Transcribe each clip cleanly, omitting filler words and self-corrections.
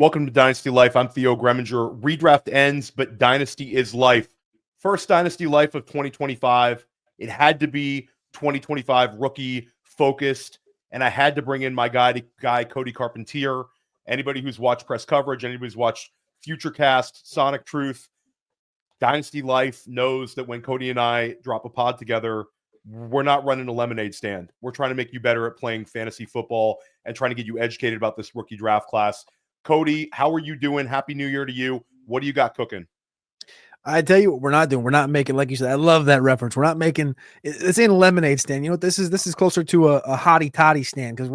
Welcome to Dynasty Life. I'm Theo Greminger. Redraft ends, but Dynasty is life. First Dynasty Life of 2025. It had to be 2025 rookie focused, and I had to bring in my guy Cody Carpentier. Anybody who's watched press coverage, anybody who's watched Futurecast, Sonic Truth, Dynasty Life knows that when Cody and I drop a pod together, we're not running a lemonade stand. We're trying to make you better at playing fantasy football and trying to get you educated about this rookie draft class. Cody, how are you doing? Happy New Year to you. What do you got cooking? I tell you what we're not doing. We're not making, like you said, I love that reference. We're not making this ain't a lemonade stand. You know what this is? This is closer to a hottie toddy stand because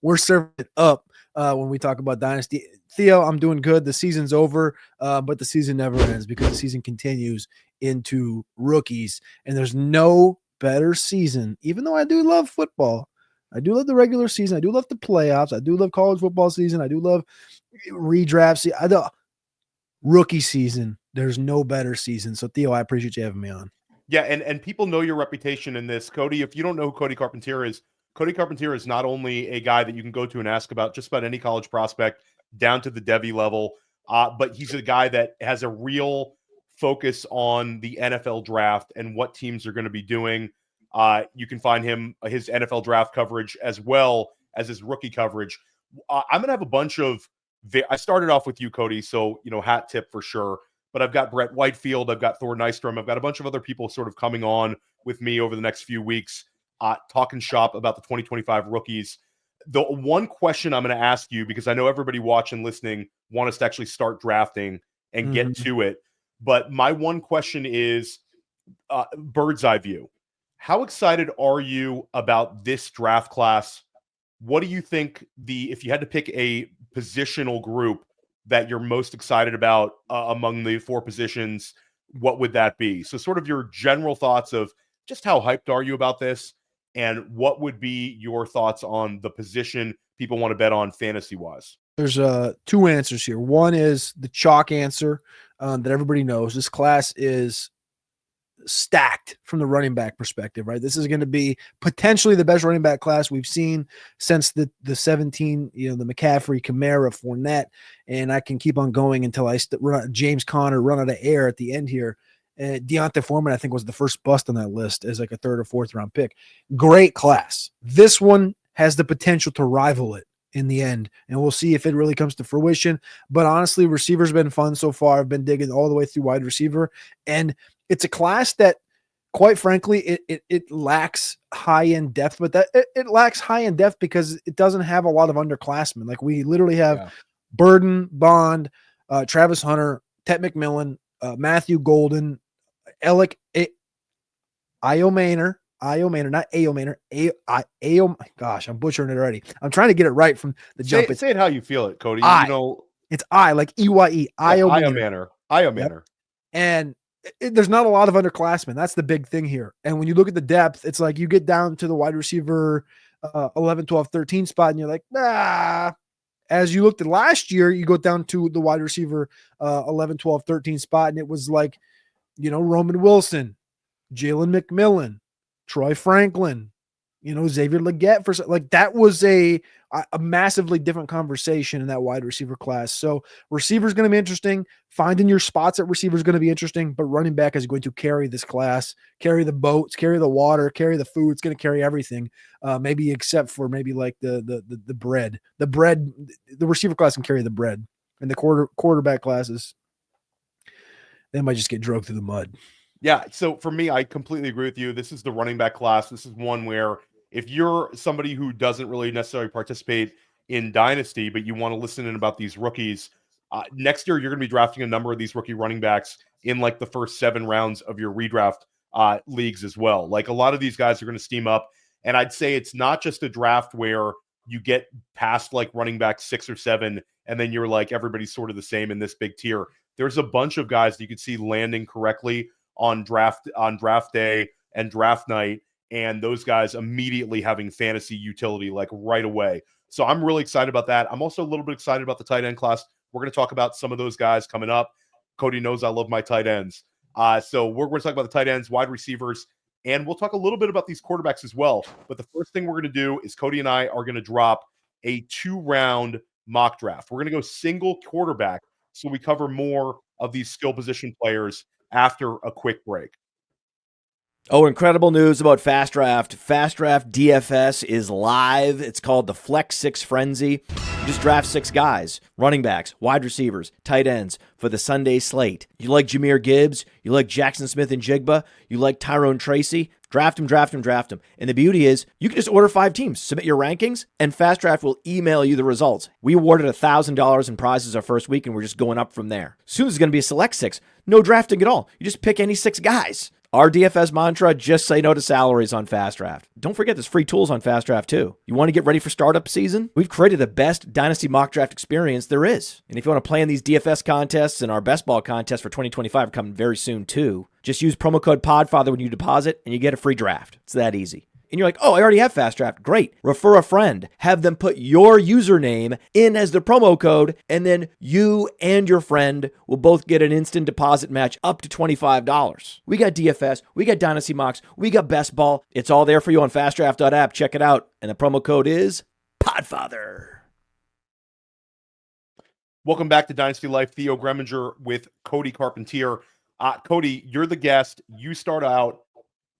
we're serving it up when we talk about Dynasty. Theo, I'm doing good. The season's over, but the season never ends because the season continues into rookies, and there's no better season. Even though I do love football, I do love the regular season. I do love the playoffs. I do love college football season. I do love redrafts. Rookie season. There's no better season. So Theo, I appreciate you having me on. Yeah, and people know your reputation in this. Cody, if you don't know who Cody Carpentier is not only a guy that you can go to and ask about just about any college prospect down to the Devy level, but he's a guy that has a real focus on the NFL draft and what teams are going to be doing. You can find his NFL draft coverage as well as his rookie coverage. I'm going to have a bunch of I started off with you, Cody, so, hat tip for sure. But I've got Brett Whitefield, I've got Thor Nystrom, I've got a bunch of other people sort of coming on with me over the next few weeks, talking shop about the 2025 rookies. The one question I'm going to ask you, because I know everybody watching, listening, want us to actually start drafting and get to it. But my one question is bird's eye view. How excited are you about this draft class? What do you think if you had to pick a positional group that you're most excited about among the four positions, what would that be? So sort of your general thoughts of just how hyped are you about this, and what would be your thoughts on the position people want to bet on fantasy-wise? There's two answers here. One is the chalk answer that everybody knows. This class is stacked from the running back perspective, right? This is going to be potentially the best running back class we've seen since the 17, the McCaffrey, Kamara, Fournette, and I can keep on going until I run James Conner, run out of air at the end here. Deontay Foreman, I think, was the first bust on that list as like a third or fourth round pick. Great class. This one has the potential to rival it in the end, and we'll see if it really comes to fruition. But honestly, receivers been fun so far. I've been digging all the way through wide receiver, and it's a class that, quite frankly, it lacks high-end depth, but it lacks high-end depth because it doesn't have a lot of underclassmen. Like, we literally have Burden, Bond, Travis Hunter, Ted McMillan, Matthew Golden, Alec Ayomaner, not Ayomaner. Gosh, I'm butchering it already. I'm trying to get it right from the jump. Say it how you feel it, Cody. It's like EYE. Ayomaner. Yep. And there's not a lot of underclassmen. That's the big thing here. And when you look at the depth, it's like you get down to the wide receiver 11, 12, 13 spot, and you're like, nah. As you looked at last year, you go down to the wide receiver 11, 12, 13 spot, and it was like, Roman Wilson, Jalen McMillan, Troy Franklin, Xavier Legette. That was a massively different conversation in that wide receiver class. So receiver is going to be interesting. Finding your spots at receiver is going to be interesting, but running back is going to carry this class, carry the boats, carry the water, carry the food. It's going to carry everything, maybe except for maybe like the bread. The bread, the receiver class can carry the bread, and the quarterback classes, they might just get dragged through the mud. Yeah, so for me, I completely agree with you. This is the running back class. This is one where if you're somebody who doesn't really necessarily participate in Dynasty, but you want to listen in about these rookies, next year you're going to be drafting a number of these rookie running backs in like the first 7 rounds of your redraft leagues as well. Like, a lot of these guys are going to steam up, and I'd say it's not just a draft where you get past like running back 6 or 7, and then you're like, everybody's sort of the same in this big tier. There's a bunch of guys that you could see landing correctly on draft day and draft night, and those guys immediately having fantasy utility like right away. So I'm really excited about that. I'm also a little bit excited about the tight end class. We're going to talk about some of those guys coming up. Cody knows I love my tight ends. So we're going to talk about the tight ends, wide receivers, and we'll talk a little bit about these quarterbacks as well. But the first thing we're going to do is Cody and I are going to drop a 2-round mock draft. We're going to go single quarterback so we cover more of these skill position players after a quick break. Oh, incredible news about Fast Draft. Fast Draft DFS is live. It's called the Flex 6 Frenzy. You just draft 6 guys, running backs, wide receivers, tight ends for the Sunday slate. You like Jahmyr Gibbs? You like Jackson Smith and Jigba? You like Tyrone Tracy? Draft him, draft him, draft him. And the beauty is you can just order 5 teams, submit your rankings, and Fast Draft will email you the results. We awarded $1,000 in prizes our first week, and we're just going up from there. Soon there's going to be a select 6. No drafting at all. You just pick any 6 guys. Our DFS mantra, just say no to salaries on Fast Draft. Don't forget there's free tools on Fast Draft too. You want to get ready for startup season? We've created the best Dynasty mock draft experience there is. And if you want to play in these DFS contests, and our best ball contest for 2025 are coming very soon too, just use promo code PODFATHER when you deposit and you get a free draft. It's that easy. And you're like, oh, I already have Fast Draft. Great. Refer a friend. Have them put your username in as the promo code, and then you and your friend will both get an instant deposit match up to $25. We got DFS. We got Dynasty Mocks. We got Best Ball. It's all there for you on fastdraft.app. Check it out. And the promo code is PODFATHER. Welcome back to Dynasty Life. Theo Greminger with Cody Carpentier. Cody, you're the guest. You start out.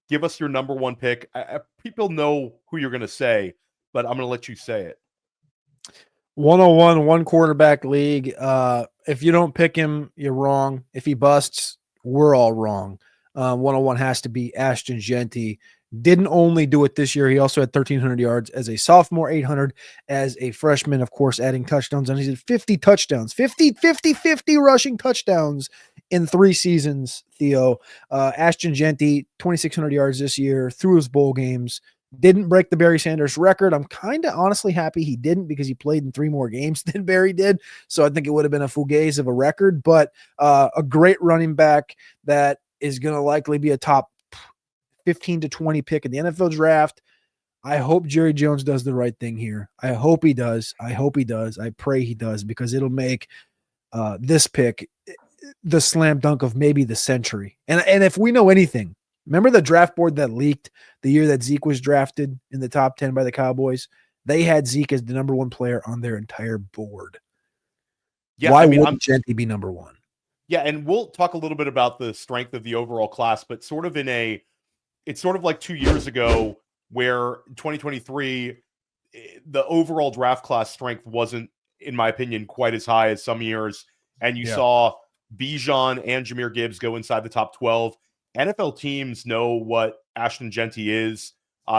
Give us your number one pick. People know who you're going to say, but I'm going to let you say it. 101, one quarterback league. If you don't pick him, you're wrong. If he busts, we're all wrong. 101 has to be Ashton Jeanty. Didn't only do it this year. He also had 1,300 yards as a sophomore, 800 as a freshman, of course, adding touchdowns. And he did 50 touchdowns, 50 rushing touchdowns in 3 seasons, Theo. Ashton Jeanty, 2,600 yards this year through his bowl games. Didn't break the Barry Sanders record. I'm kind of honestly happy he didn't, because he played in 3 more games than Barry did. So I think it would have been a fugazi of a record, but a great running back that is going to likely be a top 15 to 20 pick in the NFL draft. I hope Jerry Jones does the right thing here. I hope he does. I pray he does, because it'll make this pick the slam dunk of maybe the century. And if we know anything, remember the draft board that leaked the year that Zeke was drafted in the top 10 by the Cowboys? They had Zeke as the number 1 player on their entire board. Yeah, Why wouldn't Jeanty be number 1? Yeah, and we'll talk a little bit about the strength of the overall class, but sort of it's sort of like 2 years ago where 2023, the overall draft class strength wasn't, in my opinion, quite as high as some years. And you saw Bijan and Jahmyr Gibbs go inside the top 12. NFL teams know what Ashton Jeanty is.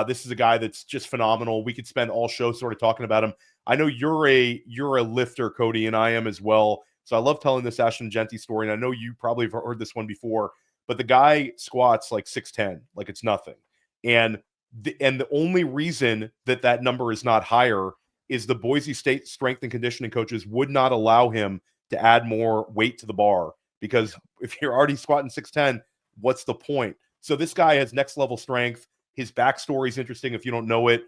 This is a guy that's just phenomenal. We could spend all show sort of talking about him. I know you're a lifter, Cody, and I am as well. So I love telling this Ashton Jeanty story. And I know you probably have heard this one before, but the guy squats like 6'10", like it's nothing. And the only reason that number is not higher is the Boise State strength and conditioning coaches would not allow him to add more weight to the bar, because if you're already squatting 6'10", what's the point? So this guy has next level strength. His backstory is interesting if you don't know it.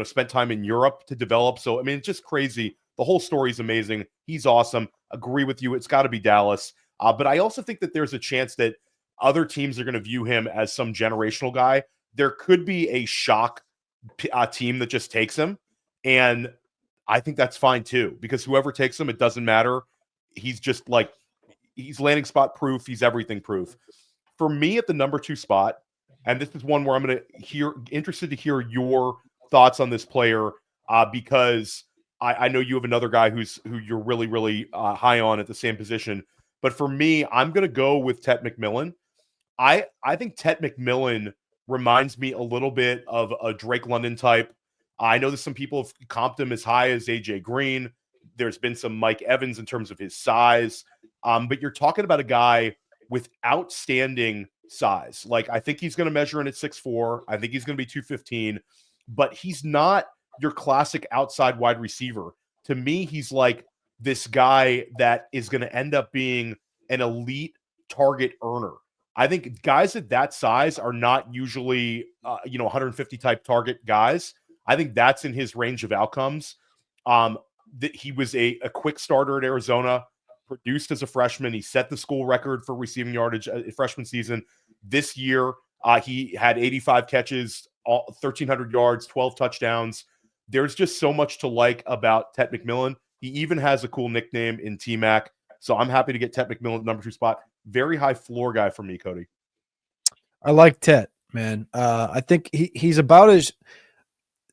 Spent time in Europe to develop. So, I mean, it's just crazy. The whole story is amazing. He's awesome. Agree with you. It's got to be Dallas. But I also think that there's a chance that other teams are going to view him as some generational guy. There could be a shock team that just takes him. And I think that's fine too, because whoever takes him, it doesn't matter. He's just like, he's landing spot proof. He's everything proof. For me at the number 2 spot, and this is one where I'm going to interested to hear your thoughts on this player, because I know you have another guy who you're really, really high on at the same position. But for me, I'm going to go with Tet McMillan. I think Tet McMillan reminds me a little bit of a Drake London type. I know that some people have comped him as high as AJ Green. There's been some Mike Evans in terms of his size. But you're talking about a guy with outstanding size. Like, I think he's going to measure in at 6'4". I think he's going to be 215, but he's not your classic outside wide receiver. To me, he's like this guy that is going to end up being an elite target earner. I think guys at that size are not usually, 150 type target guys. I think that's in his range of outcomes. He was a quick starter at Arizona, produced as a freshman. He set the school record for receiving yardage freshman season. This year, he had 85 catches, 1,300 yards, 12 touchdowns. There's just so much to like about Tet McMillan. He even has a cool nickname in T-Mac. So I'm happy to get Tet McMillan at number 2 spot. Very high floor guy for me, Cody. I like Tet, man. I think he's about as,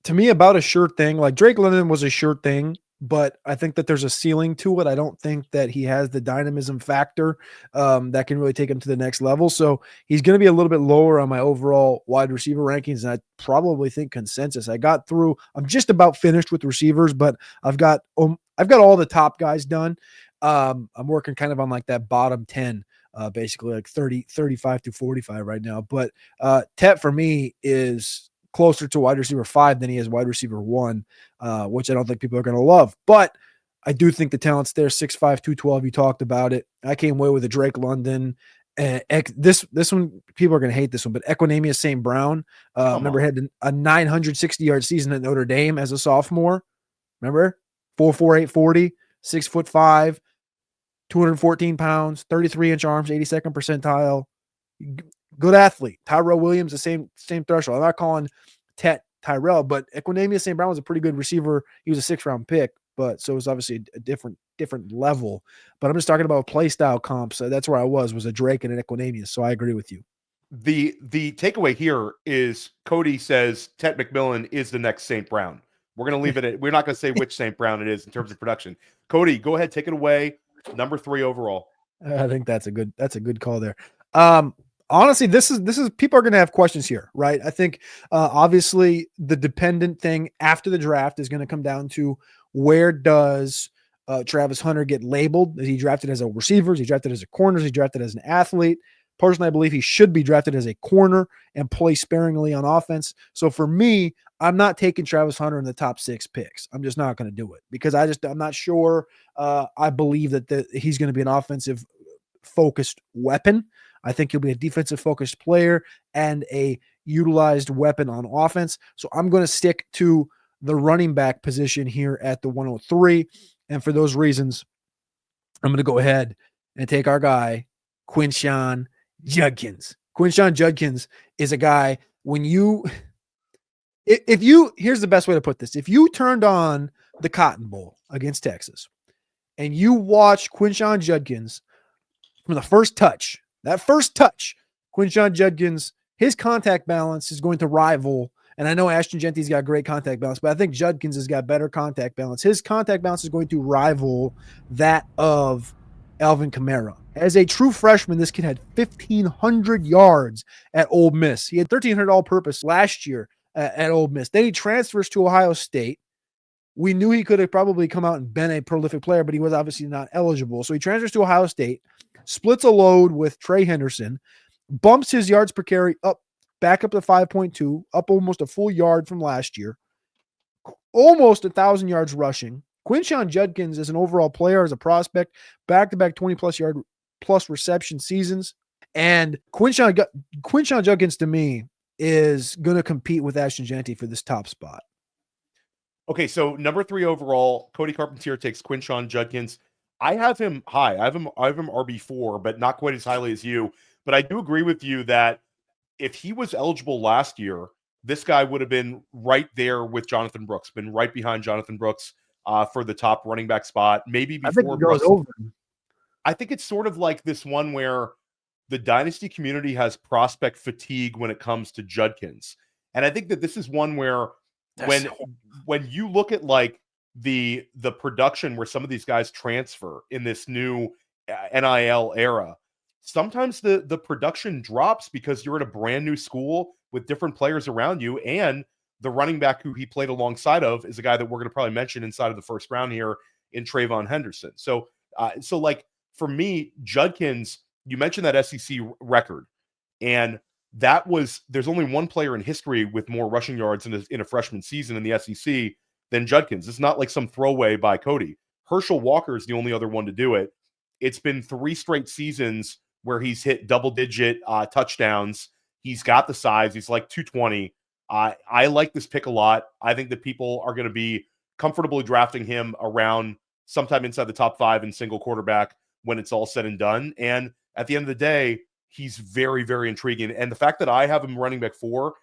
to me, about a sure thing. Like Drake London was a sure thing, but I think that there's a ceiling to it. I don't think that he has the dynamism factor that can really take him to the next level. So he's going to be a little bit lower on my overall wide receiver rankings. And I probably think consensus. I'm just about finished with receivers, but I've got all the top guys done. I'm working kind of on like that bottom 10, basically like 35 to 45 right now. But Tet for me is closer to wide receiver 5 than he is wide receiver 1, which I don't think people are going to love. But I do think the talent's there. 6'5", 212. You talked about it. I came away with a Drake London. This one, people are going to hate this one, but Equanimeous St. Brown, remember, had a 960-yard season at Notre Dame as a sophomore. Remember? 4.48 40, 6'5", 214 pounds, 33-inch arms, 82nd percentile. Good athlete. Tyrell Williams, the same threshold. I'm not calling Tet Tyrell, but Equanimeous St. Brown was a pretty good receiver. He was a 6th-round pick, but so it was obviously a different level. But I'm just talking about play style comps. So that's where I was a Drake and an Equanimeous. So I agree with you. The takeaway here is Cody says Tet McMillan is the next St. Brown. We're going to leave it at, we're not going to say which St. Brown it is in terms of production. Cody, go ahead, take it away. Number 3 overall. I think that's a good call there. Honestly, this is people are going to have questions here, right? I think obviously the dependent thing after the draft is going to come down to where does Travis Hunter get labeled? Is he drafted as a receiver? Is he drafted as a corner? Is he drafted as an athlete? Personally, I believe he should be drafted as a corner and play sparingly on offense. So for me, I'm not taking Travis Hunter in the top 6 picks. I'm just not going to do it because I'm not sure. I believe that he's going to be an offensive focused weapon. I think he'll be a defensive focused player and a utilized weapon on offense. So I'm going to stick to the running back position here at the 103. And for those reasons, I'm going to go ahead and take our guy, Quinshon Judkins. Quinshon Judkins is a guy here's the best way to put this. If you turned on the Cotton Bowl against Texas and you watched Quinshon Judkins from the first touch, Quinshon Judkins, his contact balance is going to rival, and I know Ashton Genty's got great contact balance, but I think Judkins has got better contact balance. His contact balance is going to rival that of Alvin Kamara. As a true freshman, this kid had 1,500 yards at Ole Miss. He had 1,300 all-purpose last year at Ole Miss. Then he transfers to Ohio State. We knew he could have probably come out and been a prolific player, but he was obviously not eligible. So he transfers to Ohio State, splits a load with Trey Henderson, bumps his yards per carry back up to 5.2, up almost a full yard from last year, almost 1,000 yards rushing. Quinshon Judkins is an overall player, as a prospect, back-to-back 20-plus yard plus reception seasons. And Quinshon Judkins, to me, is going to compete with Ashton Genty for this top spot. Okay, so number 3 overall, Cody Carpentier takes Quinshon Judkins. I have him high. I have him RB4, but not quite as highly as you. But I do agree with you that if he was eligible last year, this guy would have been right there with Jonathan Brooks, been right behind Jonathan Brooks for the top running back spot. Maybe before I think he goes Brooks. over. I think it's sort of like this one where the dynasty community has prospect fatigue when it comes to Judkins. And I think that this is one where when you look at like the production where some of these guys transfer in this new NIL era, sometimes the production drops because you're at a brand new school with different players around you, and the running back who he played alongside of is a guy that we're going to probably mention inside of the first round here in Trayvon Henderson. So like for me, Judkins, you mentioned that SEC record, and there's only one player in history with more rushing yards in a freshman season in the SEC than Judkins. It's not like some throwaway by Cody. Herschel Walker is the only other one to do it. It's been 3 straight seasons where he's hit double-digit touchdowns. He's got the size. He's like 220. I like this pick a lot. I think that people are going to be comfortably drafting him around sometime inside the top 5 in single quarterback when it's all said and done. And at the end of the day, he's very, very intriguing. And the fact that I have him running back 4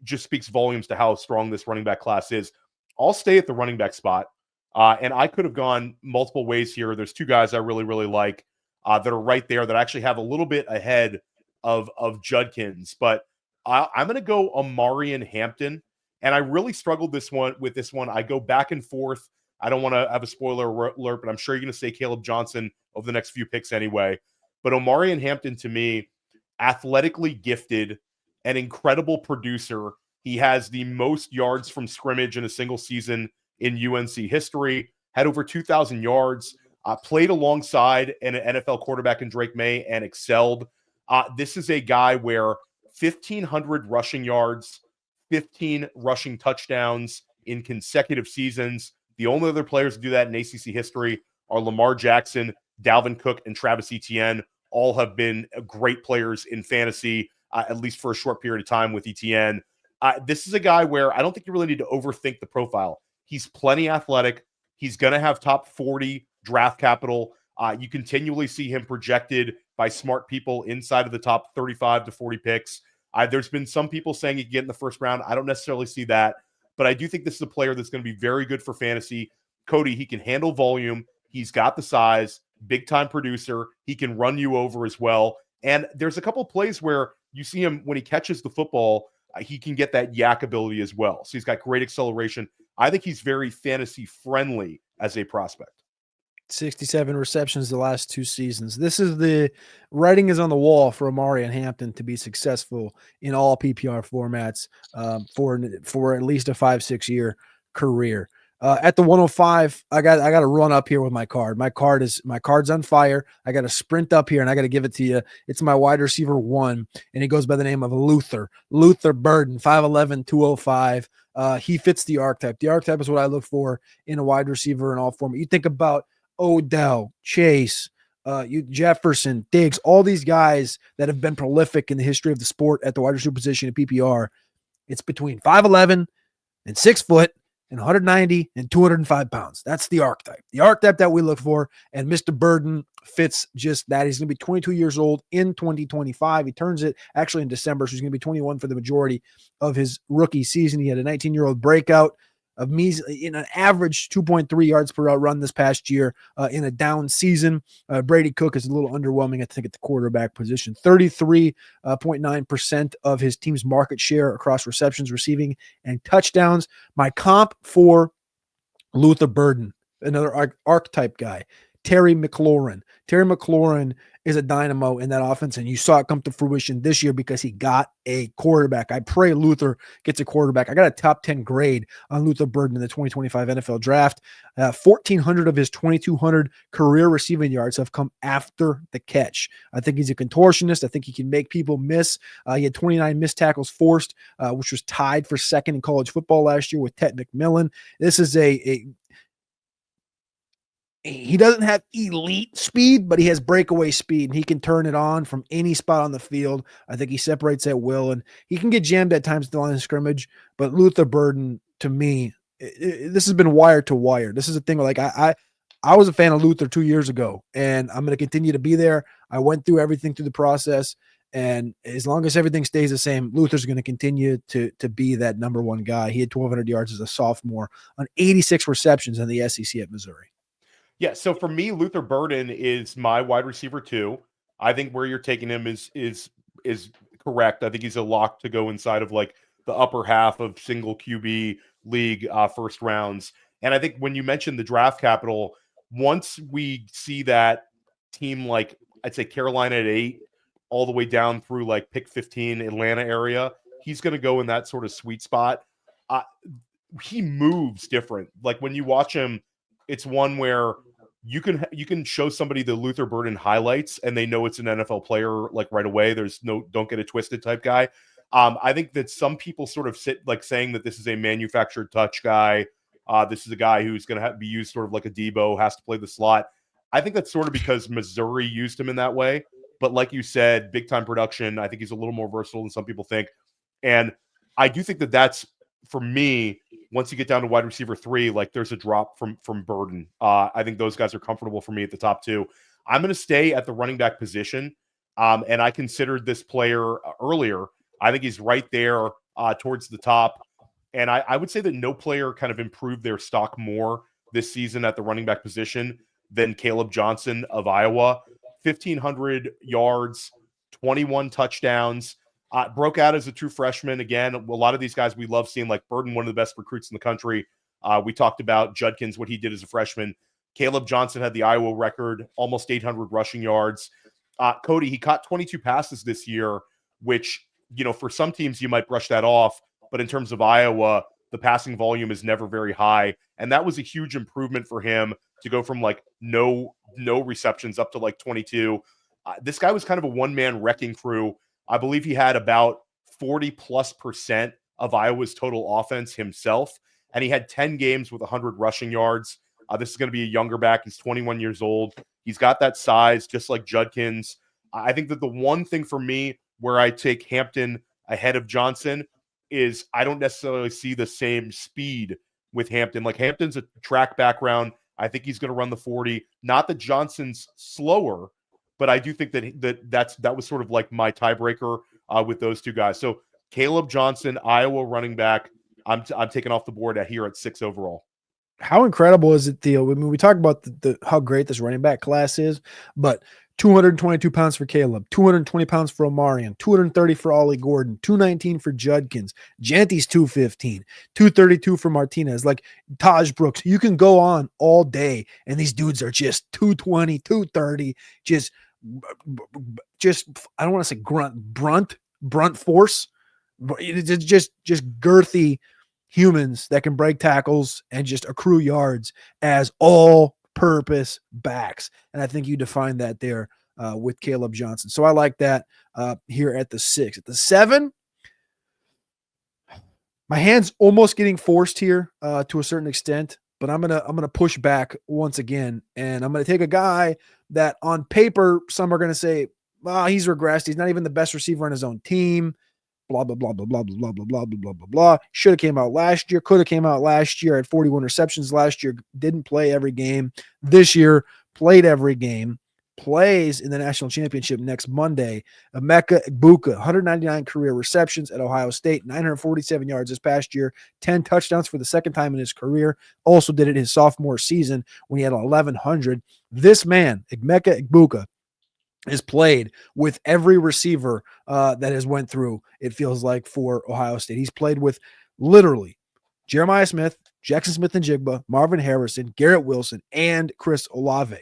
just speaks volumes to how strong this running back class is. I'll stay at the running back spot. And I could have gone multiple ways here. There's two guys I really, really like that are right there that actually have a little bit ahead of Judkins. But I'm going to go Omarion Hampton. And I really struggled with this one. I go back and forth. I don't want to have a spoiler alert, but I'm sure you're going to say Caleb Johnson over the next few picks anyway. But Omarion Hampton, to me, athletically gifted, an incredible producer. He has the most yards from scrimmage in a single season in UNC history, had over 2,000 yards, played alongside an NFL quarterback in Drake May and excelled. This is a guy where 1,500 rushing yards, 15 rushing touchdowns in consecutive seasons. The only other players to do that in ACC history are Lamar Jackson, Dalvin Cook, and Travis Etienne. All have been great players in fantasy, at least for a short period of time with Etienne. This is a guy where I don't think you really need to overthink the profile. He's plenty athletic. He's going to have top 40 draft capital. You continually see him projected by smart people inside of the top 35 to 40 picks. There's been some people saying he can get in the first round. I don't necessarily see that, but I do think this is a player that's going to be very good for fantasy. Cody, he can handle volume. He's got the size, big time producer. He can run you over as well. And there's a couple of plays where you see him when he catches the football, he can get that yak ability as well. So he's got great acceleration. I think he's very fantasy friendly as a prospect. 67 receptions the last 2 seasons. This is the writing is on the wall for Omarion Hampton to be successful in all PPR formats for at least a 5-6 year career. At the 105, I got to run up here with my card. My card's on fire. I got to sprint up here and I got to give it to you. It's my wide receiver 1, and he goes by the name of Luther Burden, 5'11", 205. He fits the archetype. The archetype is what I look for in a wide receiver in all formats. You think about Odell, Chase, Jefferson, Diggs, all these guys that have been prolific in the history of the sport at the wide receiver position in PPR. It's between 5'11" and 6 foot and 190 and 205 pounds. That's the archetype that we look for. And Mr. Burden fits just that. He's going to be 22 years old in 2025. He turns it actually in December. So he's going to be 21 for the majority of his rookie season. He had a 19-year-old breakout of in an average 2.3 yards per run this past year in a down season. Brady Cook is a little underwhelming, I think, at the quarterback position. 33.9% of his team's market share across receptions, receiving, and touchdowns. My comp for Luther Burden, another archetype guy, Terry McLaurin. Terry McLaurin is a dynamo in that offense, and you saw it come to fruition this year because he got a quarterback. I pray Luther gets a quarterback. I got a top 10 grade on Luther Burden in the 2025 NFL draft. 1,400 of his 2,200 career receiving yards have come after the catch. I think he's a contortionist. I think he can make people miss. He had 29 missed tackles forced, which was tied for second in college football last year with Ted McMillan. This is he doesn't have elite speed, but he has breakaway speed, and he can turn it on from any spot on the field. I think he separates at will, and he can get jammed at times at the line of scrimmage. But Luther Burden, to me, this has been wire to wire. This is a thing where, like, I was a fan of Luther 2 years ago, and I'm going to continue to be there. I went through everything through the process, and as long as everything stays the same, Luther's going to continue to be that number one guy. He had 1,200 yards as a sophomore on 86 receptions in the SEC at Missouri. Yeah, so for me, Luther Burden is my wide receiver 2. I think where you're taking him is correct. I think he's a lock to go inside of like the upper half of single QB league first rounds. And I think when you mentioned the draft capital, once we see that team, like I'd say Carolina at 8, all the way down through like pick 15 Atlanta area, he's going to go in that sort of sweet spot. He moves different. Like when you watch him, it's one where you can show somebody the Luther Burden highlights and they know it's an NFL player like right away. There's no don't get it twisted type guy. I think that some people sort of sit like saying that this is a manufactured touch guy. This is a guy who's going to be used sort of like a Debo, has to play the slot. I think that's sort of because Missouri used him in that way. But like you said, big time production. I think he's a little more versatile than some people think. And I do think that that's, for me, once you get down to wide receiver 3, like there's a drop from Burden. I think those guys are comfortable for me at the top 2. I'm going to stay at the running back position. And I considered this player earlier. I think he's right there towards the top. And I would say that no player kind of improved their stock more this season at the running back position than Caleb Johnson of Iowa. 1,500 yards, 21 touchdowns. Broke out as a true freshman. Again, a lot of these guys we love seeing, like Burton, one of the best recruits in the country. We talked about Judkins, what he did as a freshman. Caleb Johnson had the Iowa record, almost 800 rushing yards. Cody, he caught 22 passes this year, which, for some teams you might brush that off. But in terms of Iowa, the passing volume is never very high. And that was a huge improvement for him to go from like no receptions up to like 22. This guy was kind of a one-man wrecking crew. I believe he had about 40+% of Iowa's total offense himself. And he had 10 games with 100 rushing yards. This is going to be a younger back. He's 21 years old. He's got that size, just like Judkins. I think that the one thing for me where I take Hampton ahead of Johnson is I don't necessarily see the same speed with Hampton. Like, Hampton's a track background. I think he's going to run the 40. Not that Johnson's slower, but I do think that was sort of like my tiebreaker with those two guys. So Caleb Johnson, Iowa running back, I'm taking off the board here at 6 overall. How incredible is it, Theo? I mean, we talk about the how great this running back class is, but 222 pounds for Caleb, 220 pounds for Omarion, 230 for Ollie Gordon, 219 for Judkins, Janty's 215, 232 for Martinez, like Taj Brooks. You can go on all day, and these dudes are just 220, 230, just I don't want to say brunt force, but it's just girthy humans that can break tackles and just accrue yards as all-purpose backs. And I think you define that there with Caleb Johnson. So I like that here at the 6. At the 7, my hand's almost getting forced here to a certain extent, but I'm gonna push back once again, and I'm gonna take a guy that on paper some are gonna say, he's regressed. He's not even the best receiver on his own team. Blah, blah, blah, blah, blah, blah, blah, blah, blah, blah, blah, blah. Should have came out last year. Could have came out last year. Had 41 receptions last year. Didn't play every game. This year, played every game. Plays in the national championship next Monday. Emeka Egbuka, 199 career receptions at Ohio State, 947 yards this past year, 10 touchdowns for the second time in his career. Also did it his sophomore season when he had 1,100. This man, Emeka Egbuka, is played with every receiver that has went through, it feels like, for Ohio State. He's played with literally Jeremiah Smith, Jackson Smith-Njigba, Marvin Harrison, Garrett Wilson, and Chris Olave.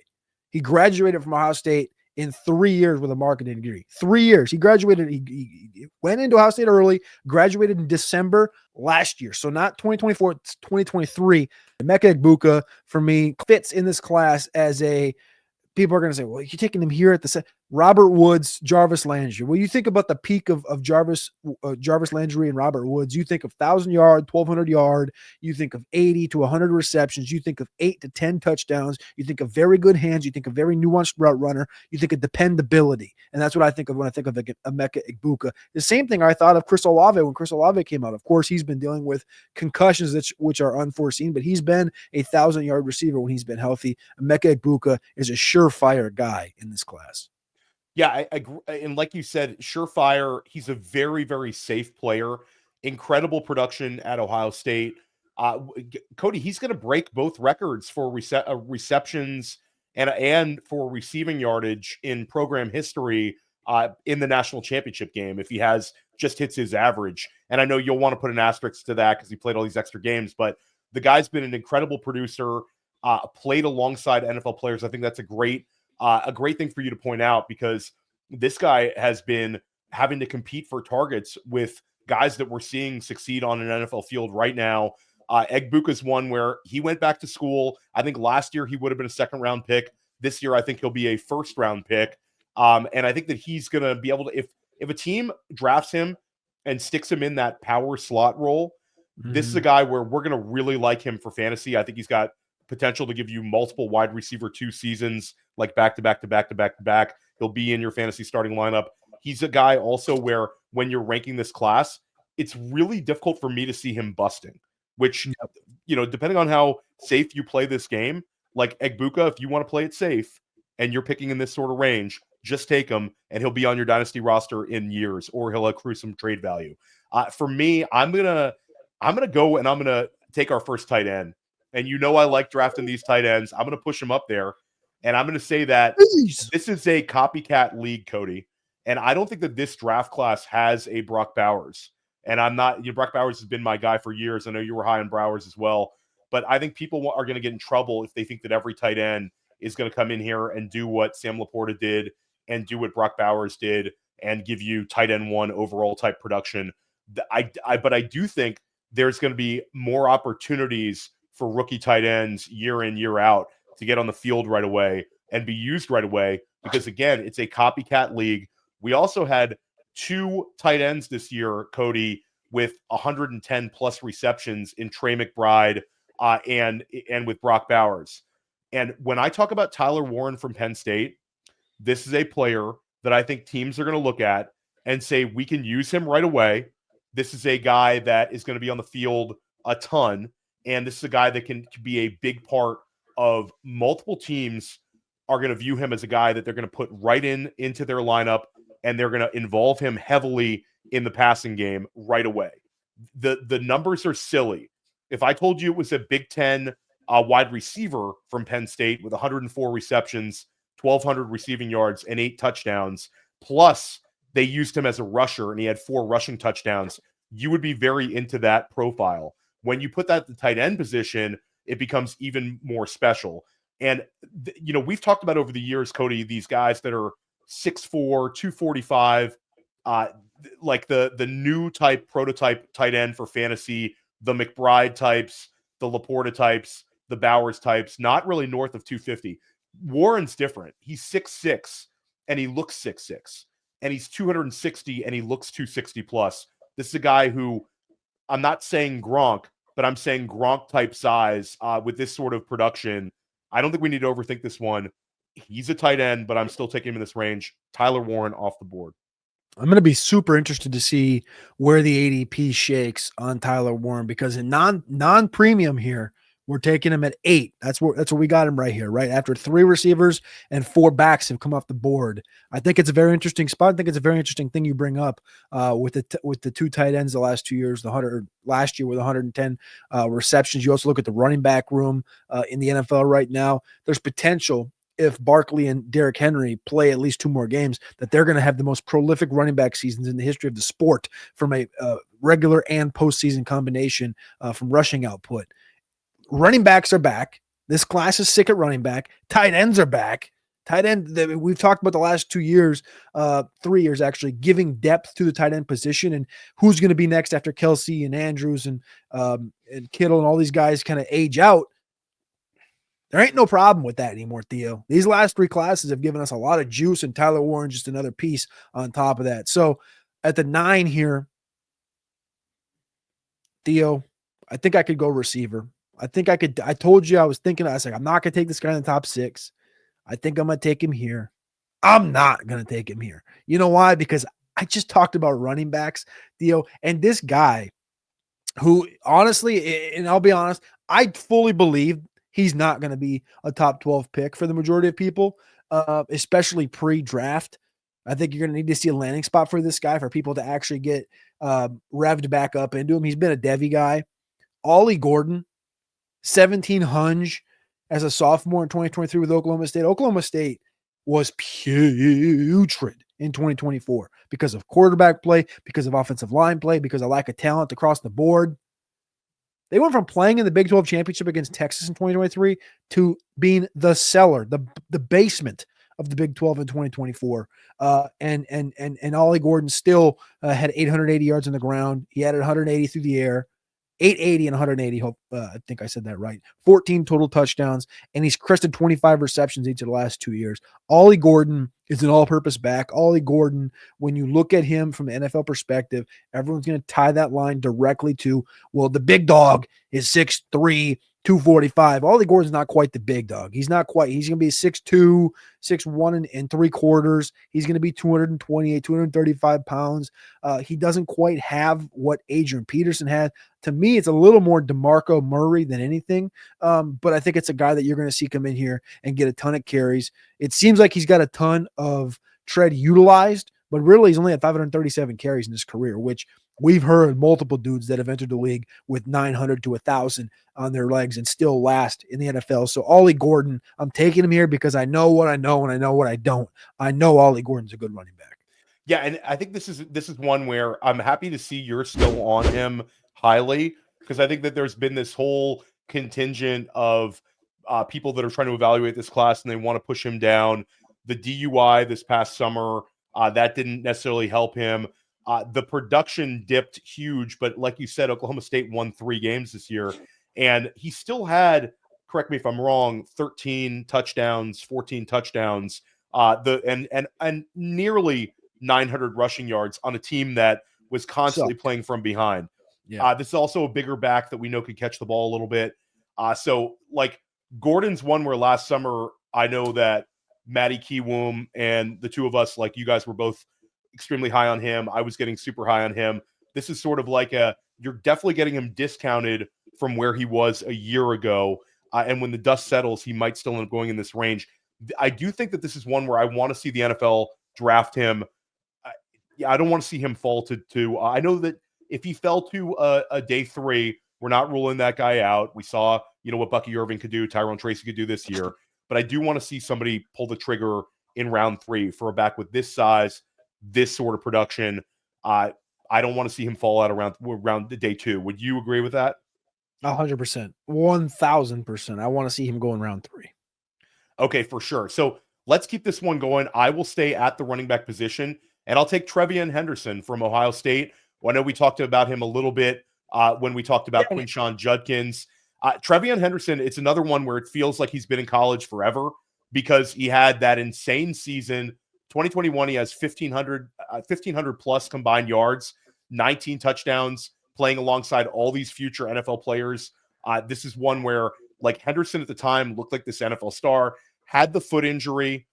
He graduated from Ohio State in 3 years with a marketing degree. 3 years. He graduated. He went into Ohio State early, graduated in December last year. So not 2024, it's 2023. Emeka Egbuka, for me, fits in this class as a people are going to say, well, you're taking him here at the Robert Woods, Jarvis Landry. Well, you think about the peak of Jarvis Landry and Robert Woods. You think of 1,000 yard, 1,200 yard. You think of 80 to 100 receptions. You think of 8 to 10 touchdowns. You think of very good hands. You think of very nuanced route runner. You think of dependability. And that's what I think of when I think of Emeka Egbuka. The same thing I thought of Chris Olave when Chris Olave came out. Of course, he's been dealing with concussions which are unforeseen, but he's been a 1,000-yard receiver when he's been healthy. Emeka Egbuka is a surefire guy in this class. Yeah, and like you said, surefire. He's a very, very safe player. Incredible production at Ohio State. Cody, he's going to break both records for receptions and for receiving yardage in program history in the national championship game if he just hits his average. And I know you'll want to put an asterisk to that because he played all these extra games, but the guy's been an incredible producer, played alongside NFL players. I think that's a great thing for you to point out because this guy has been having to compete for targets with guys that we're seeing succeed on an NFL field right now. Egbuka's one where he went back to school. I think last year he would have been a second-round pick. This year I think he'll be a first-round pick. And I think that he's going to be able to, if a team drafts him and sticks him in that power slot role, this is a guy where we're going to really like him for fantasy. I think he's got potential to give you multiple wide receiver 2 seasons, like back to back to back to back to back. He'll be in your fantasy starting lineup. He's a guy also where when you're ranking this class, it's really difficult for me to see him busting, which, depending on how safe you play this game, like Egbuka, if you want to play it safe and you're picking in this sort of range, just take him and he'll be on your dynasty roster in years, or he'll accrue some trade value. For me, I'm going to I'm going to go and I'm going to take our first tight end. And I like drafting these tight ends. I'm going to push them up there. And I'm going to say that Jeez. this is a copycat league, Cody. And I don't think that this draft class has a Brock Bowers. And I'm not, Brock Bowers has been my guy for years. I know you were high on Bowers as well. But I think people are going to get in trouble if they think that every tight end is going to come in here and do what Sam Laporta did and do what Brock Bowers did and give you tight end one overall type production. But I do think there's going to be more opportunities for rookie tight ends year in, year out to get on the field right away and be used right away because, again, it's a copycat league. We also had 2 tight ends this year, Cody, with 110 plus receptions in Trey McBride and with Brock Bowers. And when I talk about Tyler Warren from Penn State, this is a player that I think teams are going to look at and say, we can use him right away. This is a guy that is going to be on the field a ton. And this is a guy that can be a big part of multiple teams are going to view him as a guy that they're going to put right into their lineup, and they're going to involve him heavily in the passing game right away. The numbers are silly. If I told you it was a Big Ten wide receiver from Penn State with 104 receptions, 1,200 receiving yards, and 8 touchdowns, plus they used him as a rusher and he had 4 rushing touchdowns, you would be very into that profile. When you put that at the tight end position, it becomes even more special. And, we've talked about over the years, Cody, these guys that are 6'4", 245, like the new type prototype tight end for fantasy, the McBride types, the Laporta types, the Bowers types, not really north of 250. Warren's different. He's 6'6", and he looks 6'6", and he's 260, and he looks 260 plus. This is a guy who, I'm not saying Gronk, but I'm saying Gronk type size with this sort of production. I don't think we need to overthink this one. He's a tight end, but I'm still taking him in this range. Tyler Warren off the board. I'm going to be super interested to see where the ADP shakes on Tyler Warren because in non-premium here, we're taking him at 8. That's what we got him right here, right? After 3 receivers and 4 backs have come off the board. I think it's a very interesting spot. I think it's a very interesting thing you bring up with the 2 tight ends the last 2 years, last year with 110 receptions. You also look at the running back room in the NFL right now. There's potential if Barkley and Derrick Henry play at least 2 more games, that they're going to have the most prolific running back seasons in the history of the sport from a regular and postseason combination from rushing output. Running backs are back. This class is sick at running back. Tight ends are back. Tight end, we've talked about the last 2 years, 3 years actually, giving depth to the tight end position and who's going to be next after Kelsey and Andrews and Kittle and all these guys kind of age out. There ain't no problem with that anymore, Theo. These last 3 classes have given us a lot of juice, and Tyler Warren just another piece on top of that. So at the 9 here, Theo, I think I could go receiver. I think I could. I told you I was thinking. I was like, I'm not going to take this guy in the top 6. I think I'm going to take him here. I'm not going to take him here. You know why? Because I just talked about running backs, Theo, and this guy who honestly, and I'll be honest, I fully believe he's not going to be a top 12 pick for the majority of people, especially pre-draft. I think you're going to need to see a landing spot for this guy for people to actually get revved back up into him. He's been a Devy guy. Ollie Gordon, 1,700 as a sophomore in 2023 with Oklahoma State. Oklahoma State was putrid in 2024 because of quarterback play, because of offensive line play, because of lack of talent across the board. They went from playing in the Big 12 championship against Texas in 2023 to being the cellar, the basement of the Big 12 in 2024. And Ollie Gordon still had 880 yards on the ground. He added 180 through the air. 880 and 180. I think I said that right. 14 total touchdowns, and he's crested 25 receptions each of the last 2 years. Ollie Gordon is an all-purpose back. Ollie Gordon, when you look at him from the NFL perspective, everyone's going to tie that line directly to, well, the big dog is 6'3", 245. Ollie Gordon's not quite the big dog. He's not quite. He's going to be 6'2", 6'1 and 3/4. He's going to be 228, 235 pounds. He doesn't quite have what Adrian Peterson had. To me, it's a little more DeMarco Murray than anything. But I think it's a guy that you're going to see come in here and get a ton of carries. It seems like he's got a ton of tread utilized but really he's only had 537 carries in his career, which we've heard multiple dudes that have entered the league with 900 to 1,000 on their legs and still last in the NFL. So Ollie Gordon, I'm taking him here because I know what I know and I know what I don't. I know Ollie Gordon's a good running back. Yeah, and I think this is one where I'm happy to see you're still on him highly, because I think that there's been this whole contingent of people that are trying to evaluate this class and they want to push him down. The DUI this past summer, that didn't necessarily help him. The production dipped huge, but like you said, Oklahoma State won 3 games this year, and he still had, correct me if I'm wrong, 13 touchdowns, 14 touchdowns, and nearly 900 rushing yards on a team that was constantly playing from behind. Yeah. This is also a bigger back that we know can catch the ball a little bit. So like Gordon's one where last summer, I know that Matty Kiwoom and the two of us, like you guys were both extremely high on him. I was getting super high on him. This is sort of like you're definitely getting him discounted from where he was a year ago. And when the dust settles, he might still end up going in this range. I do think that this is one where I want to see the NFL draft him. I don't want to see him fall to I know that if he fell to a day 3, we're not ruling that guy out. We saw, what Bucky Irving could do, Tyrone Tracy could do this year. But I do want to see somebody pull the trigger in round 3 for a back with this size, this sort of production. I don't want to see him fall out around the day 2. Would you agree with that? 100%, 1,000%. I want to see him go in round 3. Okay, for sure. So let's keep this one going. I will stay at the running back position, and I'll take Trevion Henderson from Ohio State. Well, I know we talked about him a little bit when we talked about Quinshon Judkins. Trevion Henderson, it's another one where it feels like he's been in college forever because he had that insane season. 2021, he has 1,500 plus combined yards, 19 touchdowns, playing alongside all these future NFL players. This is one where, like, Henderson at the time looked like this NFL star, had the foot injury,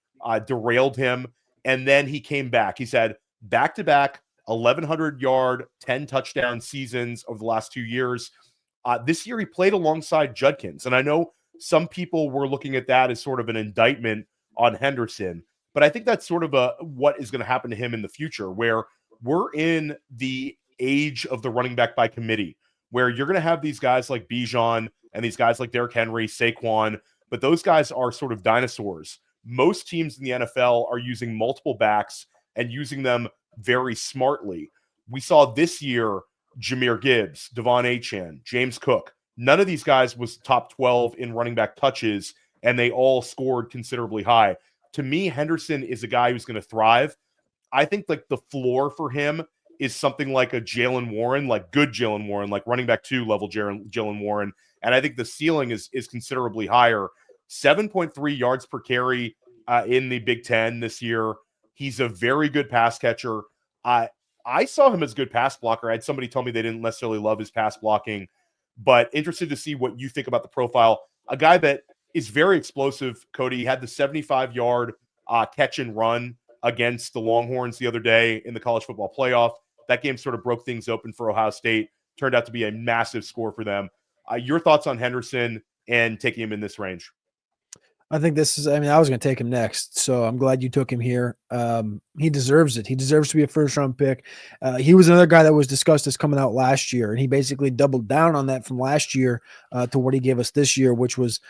derailed him, and then he came back. He's had back-to-back 1,100-yard, 10-touchdown seasons over the last 2 years. This year he played alongside Judkins, and I know some people were looking at that as sort of an indictment on Henderson, but I think that's sort of what is going to happen to him in the future, where we're in the age of the running back by committee, where you're going to have these guys like Bijan and these guys like Derrick Henry, Saquon, but those guys are sort of dinosaurs. Most teams in the NFL are using multiple backs and using them very smartly. We saw this year Jahmyr Gibbs, Devon Achane, James Cook. None of these guys was top 12 in running back touches, and they all scored considerably high. To me, Henderson is a guy who's going to thrive. I think like the floor for him is something like a Jaylen Warren, like good Jaylen Warren, like running back 2 level Jaylen Warren. And I think the ceiling is considerably higher. 7.3 yards per carry in the Big Ten this year. He's a very good pass catcher. I saw him as a good pass blocker. I had somebody tell me they didn't necessarily love his pass blocking, but interested to see what you think about the profile. A guy that is very explosive, Cody. He had the 75-yard catch and run against the Longhorns the other day in the college football playoff. That game sort of broke things open for Ohio State. Turned out to be a massive score for them. Your thoughts on Henderson and taking him in this range? I think this is, I was going to take him next, so I'm glad you took him here. He deserves it. He deserves to be a first-round pick. He was another guy that was discussed as coming out last year, and he basically doubled down on that from last year to what he gave us this year, which was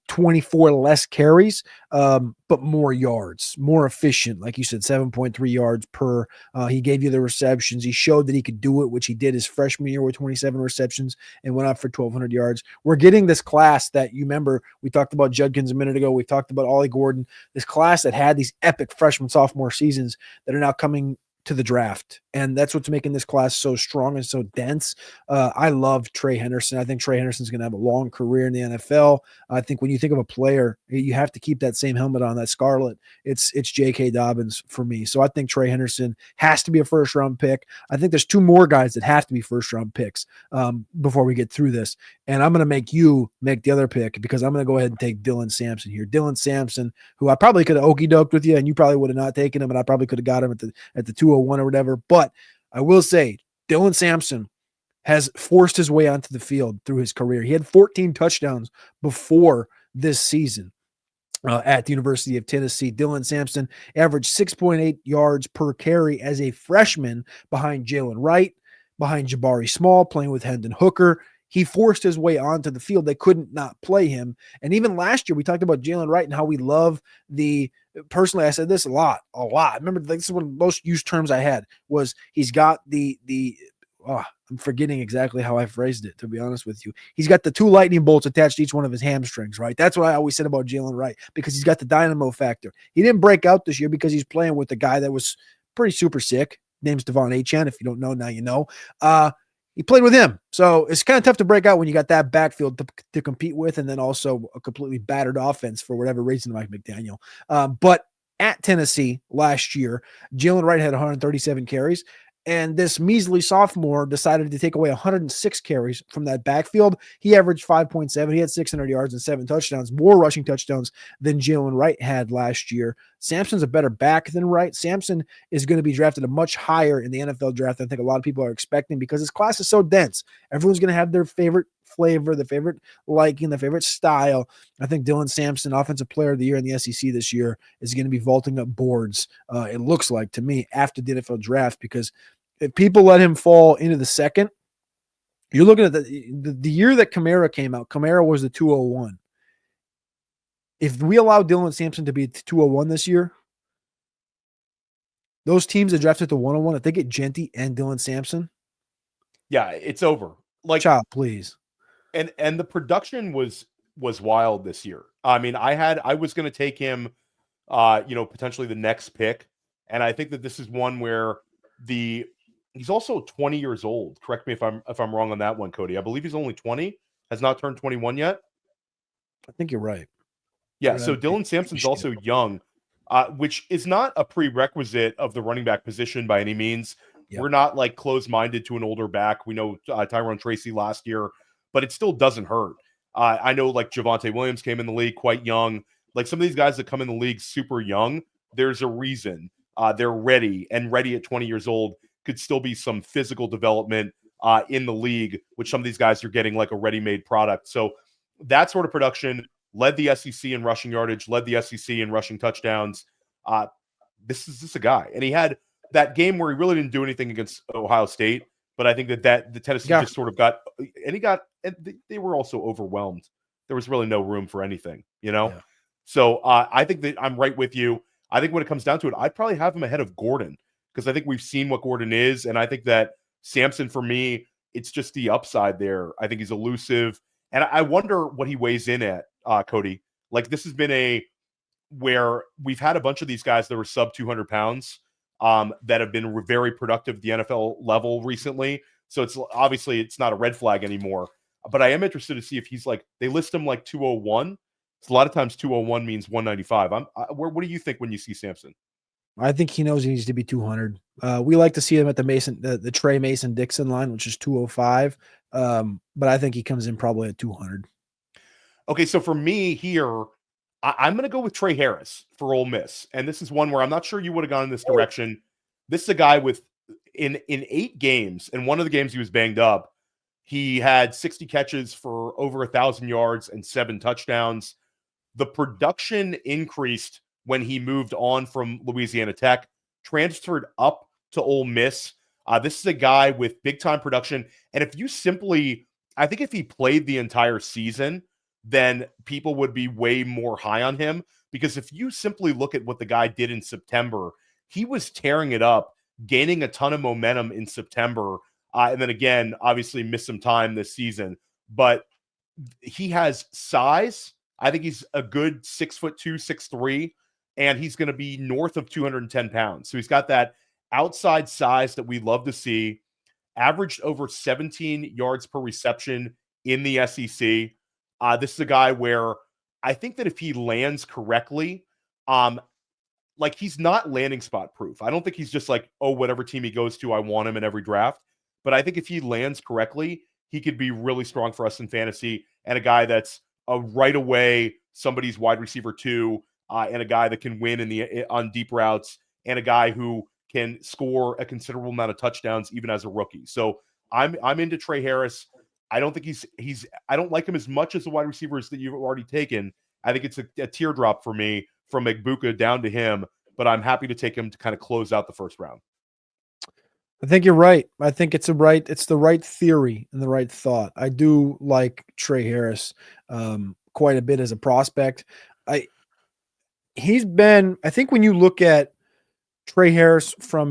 24 less carries, but more yards, more efficient. Like you said, 7.3 yards per. He gave you the receptions. He showed that he could do it, which he did his freshman year with 27 receptions and went out for 1,200 yards. We're getting this class that you remember we talked about Judkins a minute ago. We talked about Ollie Gordon, this class that had these epic freshman, sophomore seasons that are now coming to the draft. And that's what's making this class so strong and so dense. I love Trey Henderson. I think Trey Henderson's going to have a long career in the NFL. I think when you think of a player, you have to keep that same helmet on, that scarlet. It's J.K. Dobbins for me. So I think Trey Henderson has to be a first-round pick. I think there's 2 more guys that have to be first-round picks before we get through this. And I'm going to make you make the other pick because I'm going to go ahead and take Dylan Sampson here. Dylan Sampson, who I probably could have okey-doked with you, and you probably would have not taken him, and I probably could have got him at the 201 or whatever. But I will say, Dylan Sampson has forced his way onto the field through his career. He had 14 touchdowns before this season. at the University of Tennessee. Dylan Sampson averaged 6.8 yards per carry as a freshman behind Jalen Wright, behind Jabari Small, playing with Hendon Hooker. He forced his way onto the field. They couldn't not play him. And even last year, we talked about Jalen Wright and how we love personally, I said this a lot. I remember this is one of the most used terms I had was he's got I'm forgetting exactly how I phrased it, to be honest with you. He's got the 2 lightning bolts attached to each one of his hamstrings, right? That's what I always said about Jalen Wright, because he's got the dynamo factor. He didn't break out this year because he's playing with a guy that was pretty super sick. Name's Devon Achane. If you don't know, now you know. He played with him. So it's kind of tough to break out when you got that backfield to compete with, and then also a completely battered offense for whatever reason, Mike McDaniel. But at Tennessee last year, Jalen Wright had 137 carries. And this measly sophomore decided to take away 106 carries from that backfield. He averaged 5.7. He had 600 yards and 7 touchdowns, more rushing touchdowns than Jalen Wright had last year. Sampson's a better back than Wright. Sampson is going to be drafted a much higher in the NFL draft than I think a lot of people are expecting, because his class is so dense. Everyone's going to have their favorite flavor, the favorite liking, the favorite style. I think Dylan Sampson, Offensive Player of the Year in the SEC this year, is going to be vaulting up boards, it looks like to me, after the NFL draft, because if people let him fall into the second, you're looking at the year that Kamara came out. Kamara was the 201. If we allow Dylan Sampson to be 201 this year, those teams that drafted the 101, if they get Genty and Dylan Sampson, yeah, it's over. Like, child, please. And the production was wild this year. I mean, I was going to take him, potentially the next pick, and I think that this is one where he's also 20 years old. Correct me if I'm wrong on that one, Cody. I believe he's only 20, has not turned 21 yet. I think you're right. Yeah, so Dylan Sampson's also young, which is not a prerequisite of the running back position by any means. Yep. We're not like closed-minded to an older back. We know Tyrone Tracy last year, but it still doesn't hurt. I know like Javonte Williams came in the league quite young. Like some of these guys that come in the league super young, there's a reason. They're ready at 20 years old. Could still be some physical development in the league, which some of these guys are getting like a ready-made product. So that sort of production led the SEC in rushing yardage, led the SEC in rushing touchdowns. This is a guy. And he had that game where he really didn't do anything against Ohio State, but I think that the Tennessee just sort of got, and they were also overwhelmed. There was really no room for anything, Yeah. So I think that I'm right with you. I think when it comes down to it, I'd probably have him ahead of Gordon, because I think we've seen what Gordon is. And I think that Sampson, for me, it's just the upside there. I think he's elusive. And I wonder what he weighs in at, Cody. Like, this has been where we've had a bunch of these guys that were sub 200 pounds that have been very productive at the NFL level recently. So it's not a red flag anymore. But I am interested to see if he's like, they list him like 201. So a lot of times 201 means 195. What do you think when you see Sampson? I think he knows he needs to be 200. We like to see him at the Trey Mason Dixon line, which is 205. But I think he comes in probably at 200. Okay, so for me here, I'm going to go with Trey Harris for Ole Miss. And this is one where I'm not sure you would have gone in this direction. This is a guy with, in 8 games, and one of the games he was banged up, he had 60 catches for over 1,000 yards and 7 touchdowns. The production increased when he moved on from Louisiana Tech, transferred up to Ole Miss. This is a guy with big-time production. And I think if he played the entire season, then people would be way more high on him. Because if you simply look at what the guy did in September, he was tearing it up, gaining a ton of momentum in September. And then again, obviously missed some time this season. But he has size. I think he's a good 6'2", 6'3", and he's going to be north of 210 pounds. So he's got that outside size that we love to see. Averaged over 17 yards per reception in the SEC. This is a guy where I think that if he lands correctly, like he's not landing spot proof. I don't think he's just like, oh, whatever team he goes to, I want him in every draft. But I think if he lands correctly, he could be really strong for us in fantasy, and a guy that's right away somebody's wide receiver 2, and a guy that can win on deep routes, and a guy who can score a considerable amount of touchdowns even as a rookie. So I'm into Trey Harris. I don't think I don't like him as much as the wide receivers that you've already taken. I think it's a teardrop for me from Egbuka down to him, but I'm happy to take him to kind of close out the first round. I think you're right. I think it's the right theory and the right thought. I do like Trey Harris quite a bit as a prospect. I think when you look at Trey Harris from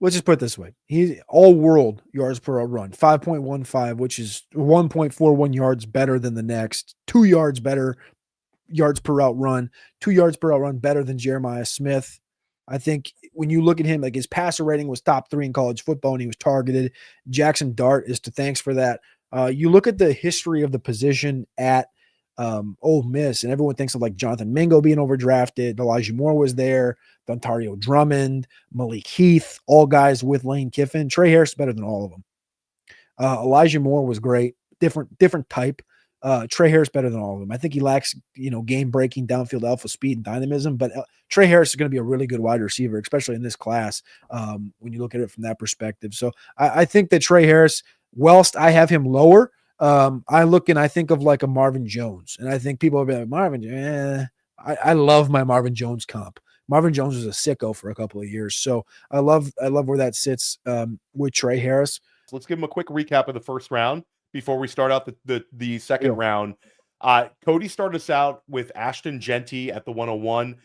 let's just put it this way. He's all world yards per route run, 5.15, which is 1.41 yards better than the next, 2 yards better yards per route run, 2 yards per route run better than Jeremiah Smith. I think when you look at him, like his passer rating was top 3 in college football and he was targeted. Jackson Dart is to thanks for that. You look at the history of the position at Ole Miss, and everyone thinks of like Jonathan Mingo being overdrafted. Elijah Moore was there, Dontario Drummond, Malik Heath, all guys with Lane Kiffin. Trey Harris is better than all of them. Elijah Moore was great, different type. Trey Harris better than all of them. I think he lacks, game breaking downfield alpha speed and dynamism, but Trey Harris is going to be a really good wide receiver, especially in this class when you look at it from that perspective. So I think that Trey Harris, whilst I have him lower, I look and I think of like a Marvin Jones, and I think people will be like, Marvin, I love my Marvin Jones comp. Marvin Jones was a sicko for a couple of years. So I love where that sits with Trey Harris. So let's give him a quick recap of the first round before we start out the second round. Cody started us out with Ashton Genty at the 101.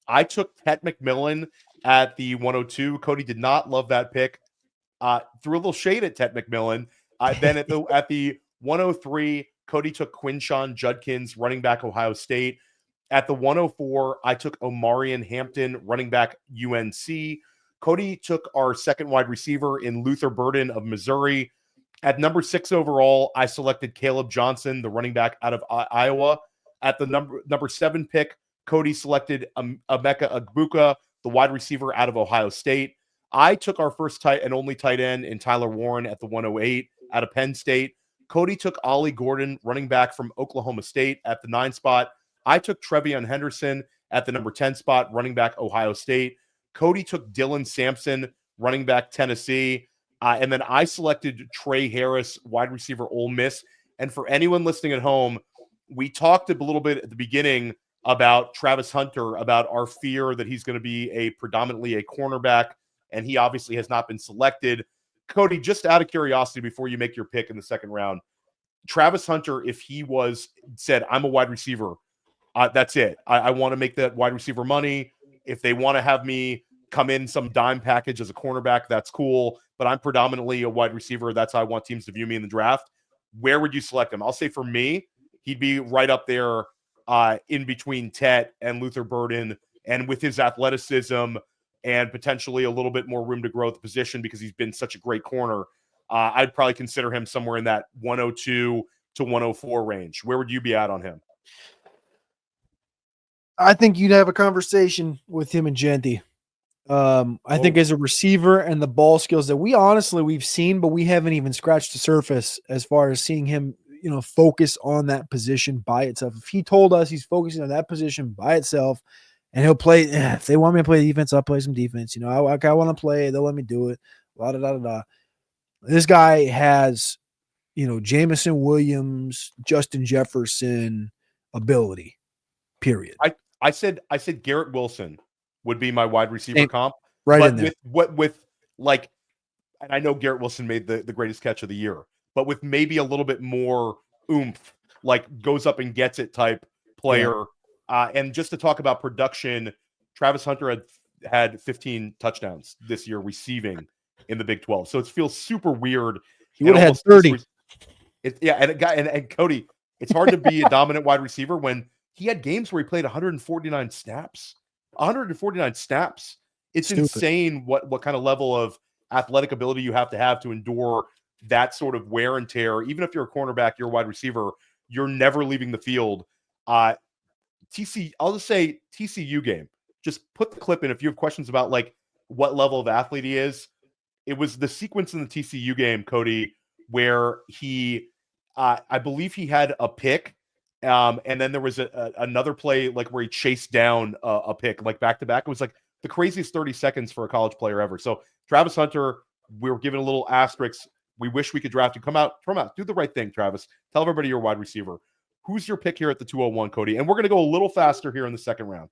I took Tet McMillan at the 102. Cody did not love that pick. Threw a little shade at Tet McMillan. Then at the 103, Cody took Quinshawn Judkins, running back, Ohio State. At the 104, I took Omarion Hampton, running back, UNC. Cody took our second wide receiver in Luther Burden of Missouri. At number 6 overall, I selected Caleb Johnson, the running back out of Iowa. At the number 7 pick, Cody selected Emeka Egbuka, the wide receiver out of Ohio State. I took our first and only tight end in Tyler Warren at the 108 out of Penn State. Cody took Ollie Gordon, running back from Oklahoma State, at the 9 spot. I took Trevion Henderson at the number 10 spot, running back, Ohio State. Cody took Dylan Sampson, running back, Tennessee. And then I selected Trey Harris, wide receiver, Ole Miss. And for anyone listening at home, we talked a little bit at the beginning about Travis Hunter, about our fear that he's going to be predominantly a cornerback, and he obviously has not been selected. Cody, just out of curiosity, before you make your pick in the second round, Travis Hunter, if he said, I'm a wide receiver, that's it. I want to make that wide receiver money. If they want to have me come in some dime package as a cornerback, that's cool. But I'm predominantly a wide receiver. That's how I want teams to view me in the draft. Where would you select him? I'll say for me, he'd be right up there in between Tet and Luther Burden. And with his athleticism and potentially a little bit more room to grow at the position because he's been such a great corner, I'd probably consider him somewhere in that 102 to 104 range. Where would you be at on him? I think you'd have a conversation with him and Genty. I think as a receiver and the ball skills that we've seen, but we haven't even scratched the surface as far as seeing him, focus on that position by itself. If he told us he's focusing on that position by itself and he'll play, if they want me to play defense, I'll play some defense. I want to play, they'll let me do it. La, da, da, da, da. This guy has, Jameson Williams, Justin Jefferson ability, period. I said Garrett Wilson would be my wide receiver comp. Right but in there. With and I know Garrett Wilson made the greatest catch of the year, but with maybe a little bit more oomph, like goes up and gets it type player. Yeah. And just to talk about production, Travis Hunter had 15 touchdowns this year receiving in the Big 12. So it feels super weird. He would have had 30. And Cody, it's hard to be a dominant wide receiver when he had games where he played 149 snaps. 149 snaps. It's Stupid. Insane what kind of level of athletic ability you have to endure that sort of wear and tear. Even if you're a cornerback, you're a wide receiver, you're never leaving the field. I'll just say TCU game. Just put the clip in if you have questions about like what level of athlete he is. It was the sequence in the TCU game, Cody, where he, I believe he had a pick. And then there was another play like where he chased down a pick like back to back. It was like the craziest 30 seconds for a college player ever. So Travis Hunter, we were given a little asterisk. We wish we could draft you. Come out, do the right thing, Travis. Tell everybody you're a wide receiver. Who's your pick here at the 201, Cody? And we're going to go a little faster here in the second round.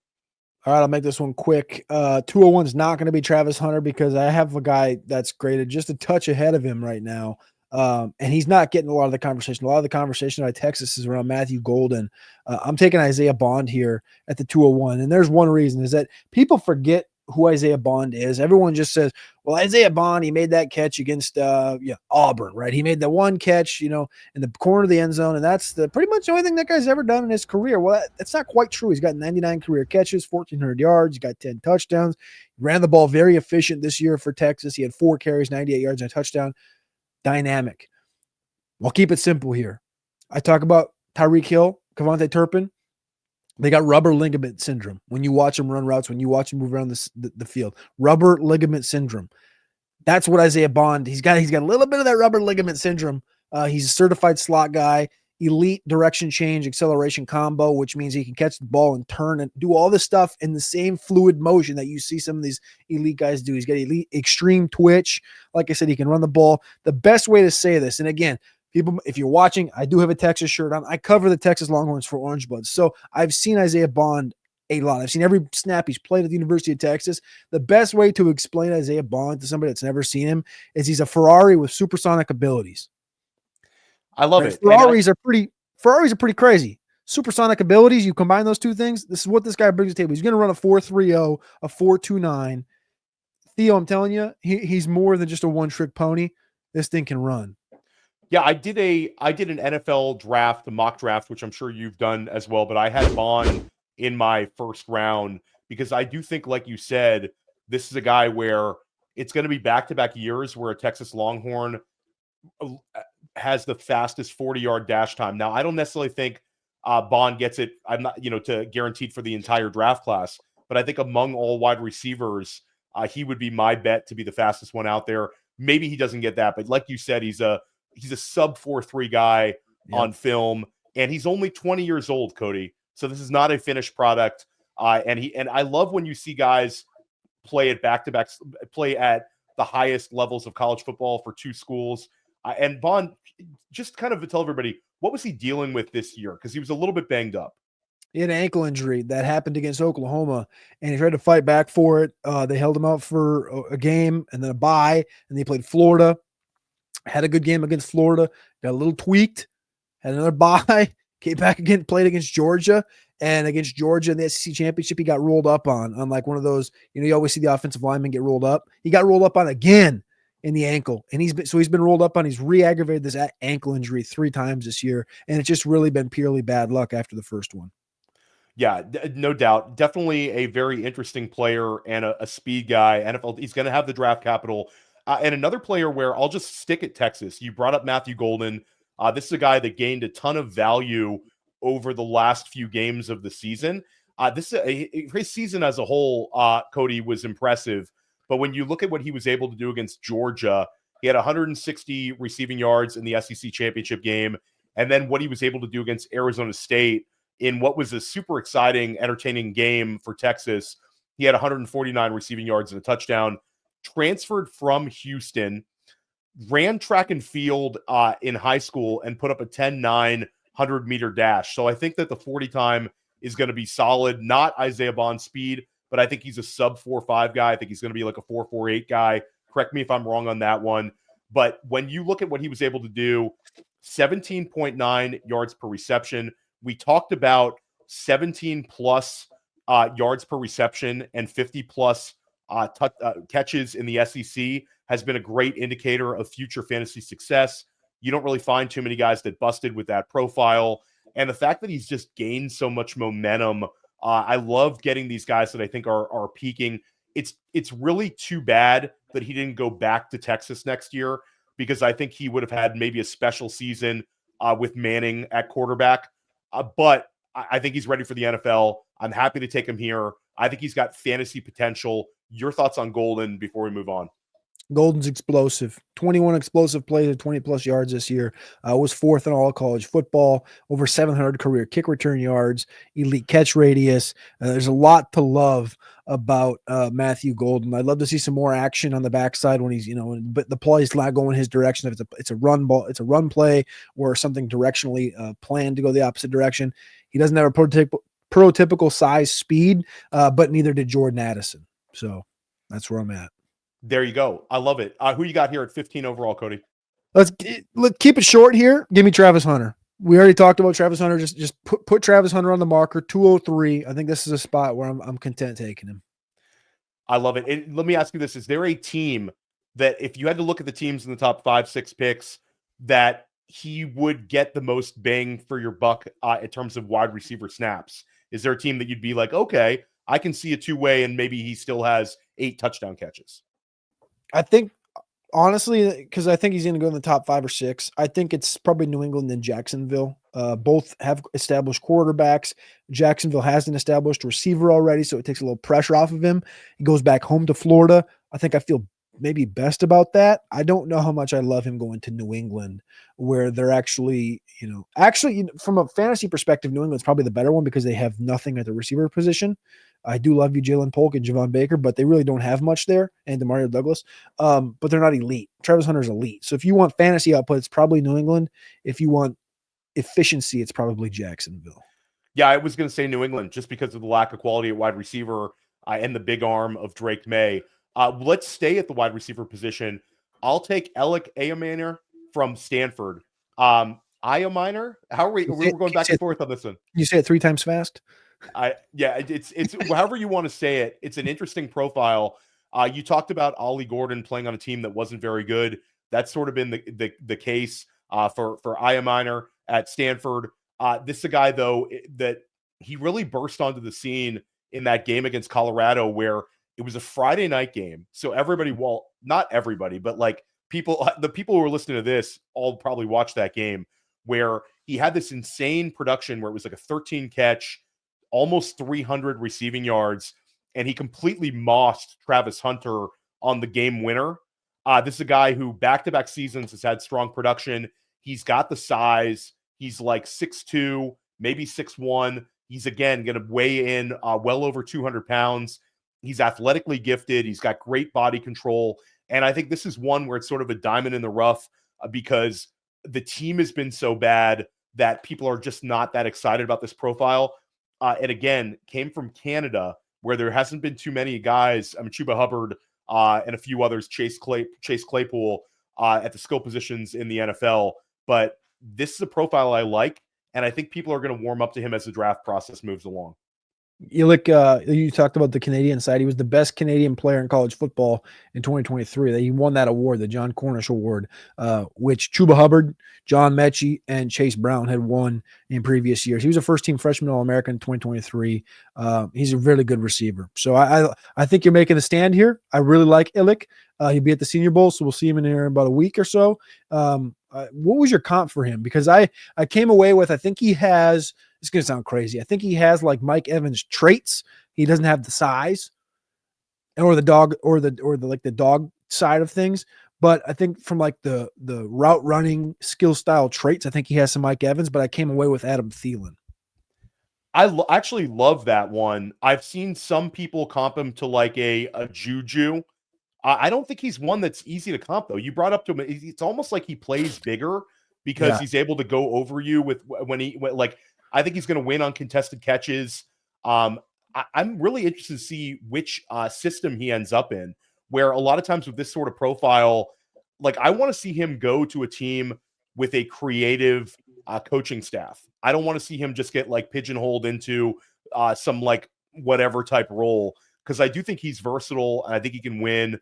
All right, I'll make this one quick. 201 is not going to be Travis Hunter because I have a guy that's graded just a touch ahead of him right now. And he's not getting a lot of the conversation. A lot of the conversation at Texas is around Matthew Golden. I'm taking Isaiah Bond here at the 201. And there's one reason is that people forget who Isaiah Bond is. Everyone just says, well, Isaiah Bond, he made that catch against Auburn, right? He made the one catch, in the corner of the end zone, and that's pretty much the only thing that guy's ever done in his career. Well, that's not quite true. He's got 99 career catches, 1,400 yards. He's got 10 touchdowns. He ran the ball very efficient this year for Texas. He had 4 carries, 98 yards, and a touchdown. Dynamic. I'll keep it simple here. I talk about Tyreek Hill, KaVontae Turpin. They got rubber ligament syndrome. When you watch them run routes, when you watch them move around the field, rubber ligament syndrome. That's what Isaiah Bond, he's got a little bit of that rubber ligament syndrome. He's a certified slot guy, elite direction change, acceleration combo, which means he can catch the ball and turn and do all this stuff in the same fluid motion that you see some of these elite guys do. He's got elite extreme twitch. Like I said, he can run the ball. The best way to say this, and again, people, if you're watching, I do have a Texas shirt on. I cover the Texas Longhorns for Orange Bloods. So I've seen Isaiah Bond a lot. I've seen every snap he's played at the University of Texas. The best way to explain Isaiah Bond to somebody that's never seen him is he's a Ferrari with supersonic abilities. I love it. Ferraris are pretty crazy. Supersonic abilities, you combine those two things, this is what this guy brings to the table. He's going to run a 4.30, a 4.29. Theo, I'm telling you, he's more than just a one-trick pony. This thing can run. Yeah, I did an NFL draft, a mock draft, which I'm sure you've done as well, but I had Bond in my first round because I do think, like you said, this is a guy where it's going to be back-to-back years where a Texas Longhorn has the fastest 40-yard dash time. Now, I don't necessarily think Bond gets it. I'm not, to guaranteed for the entire draft class, but I think among all wide receivers, he would be my bet to be the fastest one out there. Maybe he doesn't get that, but like you said, he's a sub 4.3 guy on film, and he's only 20 years old, Cody. So this is not a finished product. And I love when you see guys play at back-to-back, play at the highest levels of college football for 2 schools. And Bond, just kind of tell everybody, what was he dealing with this year? Because he was a little bit banged up. He had an ankle injury that happened against Oklahoma, and he tried to fight back for it. They held him out for a game and then a bye, and they played Florida. Had a good game against Florida, got a little tweaked, had another bye, came back again, played against Georgia, and against Georgia in the SEC championship, he got rolled up on like one of those, you always see the offensive linemen get rolled up. He got rolled up on again in the ankle, and he's been rolled up on. He's re-aggravated this ankle injury 3 times this year, and it's just really been purely bad luck after the first one. Yeah, no doubt. Definitely a very interesting player and a speed guy. NFL, he's going to have the draft capital. And another player where I'll just stick at Texas. You brought up Matthew Golden. This is a guy that gained a ton of value over the last few games of the season. His season as a whole, Cody, was impressive. But when you look at what he was able to do against Georgia, he had 160 receiving yards in the SEC championship game. And then what he was able to do against Arizona State in what was a super exciting, entertaining game for Texas. He had 149 receiving yards and a touchdown. Transferred from Houston, ran track and field in high school and put up a 10.9 100-meter dash. So I think that the 40 time is going to be solid. Not Isaiah Bond speed, but I think he's a sub 4.5 guy. I think he's going to be like a 4.48 guy. Correct me if I'm wrong on that one. But when you look at what he was able to do, 17.9 yards per reception. We talked about 17 plus yards per reception and 50 plus catches in the SEC has been a great indicator of future fantasy success. You don't really find too many guys that busted with that profile. And the fact that he's just gained so much momentum, I love getting these guys that I think are peaking. It's really too bad that he didn't go back to Texas next year, because I think he would have had maybe a special season with Manning at quarterback. But I think he's ready for the NFL. I'm happy to take him here. I think he's got fantasy potential. Your thoughts on Golden before we move on? Golden's explosive. 21 explosive plays at 20-plus yards this year. Was fourth in all college football. Over 700 career kick return yards. Elite catch radius. There's a lot to love about Matthew Golden. I'd love to see some more action on the backside when he's, but the play's not going his direction. If it's a run ball, it's a run play or something directionally planned to go the opposite direction. He doesn't have a prototypical size speed, but neither did Jordan Addison. So that's where I'm at. There you go. I love it. Who you got here at 15 overall, Cody? Let's keep it short here. Give me Travis Hunter. We already talked about Travis Hunter. Just put Travis Hunter on the marker. 203. I think this is a spot where I'm content taking him. I love it. And let me ask you this. Is there a team that if you had to look at the teams in the top 5-6 picks that he would get the most bang for your buck in terms of wide receiver snaps? Is there a team that you'd be like, okay, I can see a two-way and maybe he still has 8 touchdown catches? I think, honestly, because I think he's going to go in the top 5 or 6. I think it's probably New England and Jacksonville. Both have established quarterbacks. Jacksonville has an established receiver already, so it takes a little pressure off of him. He goes back home to Florida. I think I feel maybe best about that. I don't know how much I love him going to New England, where they're actually from a fantasy perspective, New England's probably the better one because they have nothing at the receiver position. I do love you, Jalen Polk and Javon Baker, but they really don't have much there, and Demario Douglas. But they're not elite. Travis Hunter's elite. So if you want fantasy output, it's probably New England. If you want efficiency, it's probably Jacksonville. Yeah, I was going to say New England just because of the lack of quality at wide receiver and the big arm of Drake May. Let's stay at the wide receiver position. I'll take Alec Ayaminer from Stanford. Ayaminer? How are we? We're going back and forth on this one. Can you say it 3 times fast? It's however you want to say it. It's an interesting profile. You talked about Ollie Gordon playing on a team that wasn't very good. That's sort of been the case for Ayaminer at Stanford. This is a guy though that he really burst onto the scene in that game against Colorado where it was a Friday night game. So everybody, well, not everybody, but like the people who are listening to this all probably watched that game where he had this insane production where it was like a 13 catch, almost 300 receiving yards, and he completely mossed Travis Hunter on the game winner. This is a guy who back-to-back seasons has had strong production. He's got the size. He's like 6'2", maybe 6'1". He's, again, going to weigh in well over 200 pounds. He's athletically gifted. He's got great body control. And I think this is one where it's sort of a diamond in the rough because the team has been so bad that people are just not that excited about this profile. And again, came from Canada where there hasn't been too many guys. I mean, Chuba Hubbard and a few others, Chase Claypool at the skill positions in the NFL. But this is a profile I like, and I think people are going to warm up to him as the draft process moves along. You talked about the Canadian side. He was the best Canadian player in college football in 2023. He won that award, the John Cornish Award, which Chuba Hubbard, John Mechie, and Chase Brown had won in previous years. He was a first-team freshman All-American in 2023. He's a really good receiver. So I think you're making a stand here. I really like Illick. He'll be at the Senior Bowl, so we'll see him in here in about a week or so. What was your comp for him? Because I came away with, I think he has – it's going to sound crazy. I think he has like Mike Evans traits. He doesn't have the size or the dog or the dog side of things. But I think from like the route running skill style traits, I think he has some Mike Evans, but I came away with Adam Thielen. I actually love that one. I've seen some people comp him to like a Juju. I don't think he's one that's easy to comp though. You brought up to him. It's almost like he plays bigger because he's able to go over you with I think he's going to win on contested catches. I'm really interested to see which system he ends up in, where a lot of times with this sort of profile, like I want to see him go to a team with a creative coaching staff. I don't want to see him just get like pigeonholed into some like whatever type role, because I do think he's versatile and I think he can win.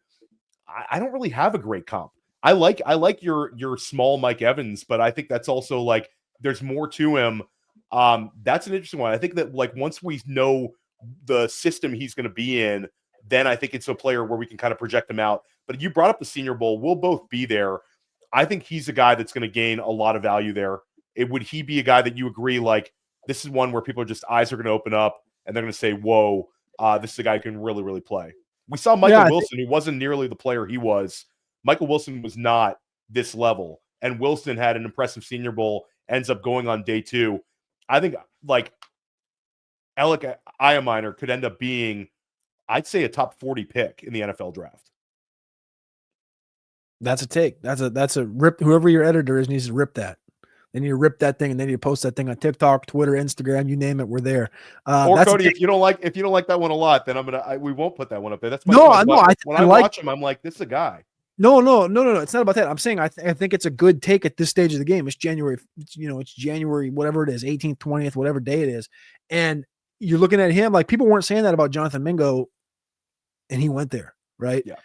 I don't really have a great comp. I like your small Mike Evans, but I think that's also like there's more to him. That's an interesting one. I think that like once we know the system he's going to be in, then I think it's a player where we can kind of project him out. But you brought up the Senior Bowl. We'll both be there. I think he's a guy that's going to gain a lot of value there. Would he be a guy that you agree, like, this is one where people are just eyes are going to open up and they're going to say, whoa, this is a guy who can really, really play. We saw Michael Wilson, who wasn't nearly the player he was Michael Wilson was not this level. And Wilson had an impressive Senior Bowl, ends up going on day 2. I think like Alec Iaminer could end up being, I'd say, a top 40 pick in the NFL draft. That's a take. That's a rip. Whoever your editor is needs to rip that. They need to rip that thing, and they need to post that thing on TikTok, Twitter, Instagram, you name it. We're there. Or Cody, if you don't like that one a lot, then we won't put that one up there. That's my no. When I watch him, I'm like, this is a guy. No. It's not about that. I'm saying I think it's a good take at this stage of the game. It's January. It's January, whatever it is, 18th, 20th, whatever day it is, and you're looking at him like people weren't saying that about Jonathan Mingo, and he went there, right? Yeah.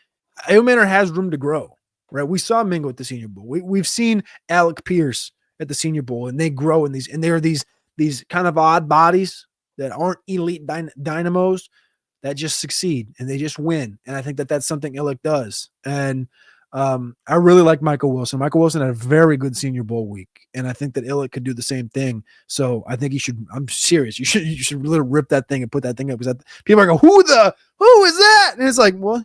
Iaminer has room to grow, right? We saw Mingo at the Senior Bowl. We've seen Alec Pierce at the Senior Bowl, and they grow in these, and there are these kind of odd bodies that aren't elite dynamos that just succeed and they just win. And I think that's something Illick does. And I really like Michael Wilson. Michael Wilson had a very good Senior Bowl week, and I think that Illick could do the same thing. So I think I'm serious. You should really rip that thing and put that thing up, because people are going, who is that? And it's like, well,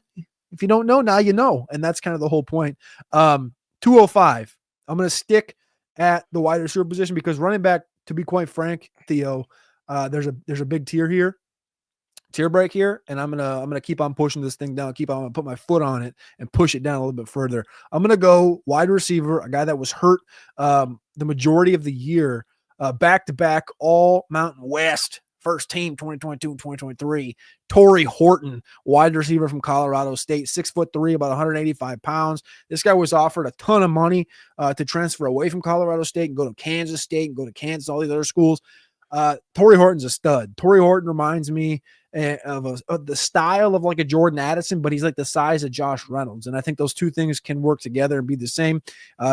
if you don't know, now you know. And that's kind of the whole point. 205. I'm going to stick at the wide receiver position because running back, to be quite frank, Theo, there's a big tier break here, and I'm gonna keep on pushing this thing down. I'm gonna put my foot on it and push it down a little bit further. I'm gonna go wide receiver, a guy that was hurt the majority of the year, back to back all Mountain West first team 2022 and 2023. Torrey Horton, wide receiver from Colorado State, 6'3", about 185 pounds. This guy was offered a ton of money to transfer away from Colorado State and go to Kansas State and go to Kansas, all these other schools. Torrey Horton's a stud. Torrey Horton reminds me of the style of like a Jordan Addison, but he's like the size of Josh Reynolds. And I think those two things can work together and be the same.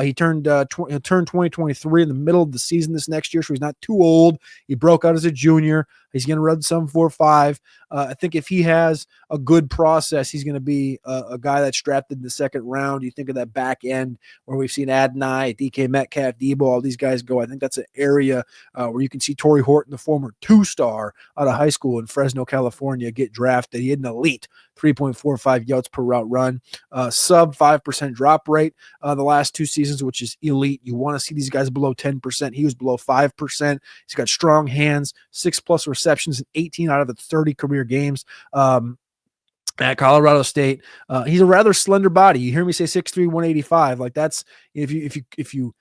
He turned 2023 in the middle of the season this next year, so he's not too old. He broke out as a junior. He's going to run some 4.5. I think if he has a good process, he's going to be a guy that's drafted in the second round. You think of that back end where we've seen Adonai, DK Metcalf, Debo, all these guys go. I think that's an area where you can see Torrey Horton, the former 2-star out of high school in Fresno, California, get drafted. He had an elite 3.45 yards per route run, sub 5% drop rate the last 2 seasons, which is elite. You want to see these guys below 10%. He was below 5%. He's got strong hands, 6+ receptions in 18 out of the 30 career games. At Colorado State, he's a rather slender body. You hear me say 6'3", 185. Like that's if you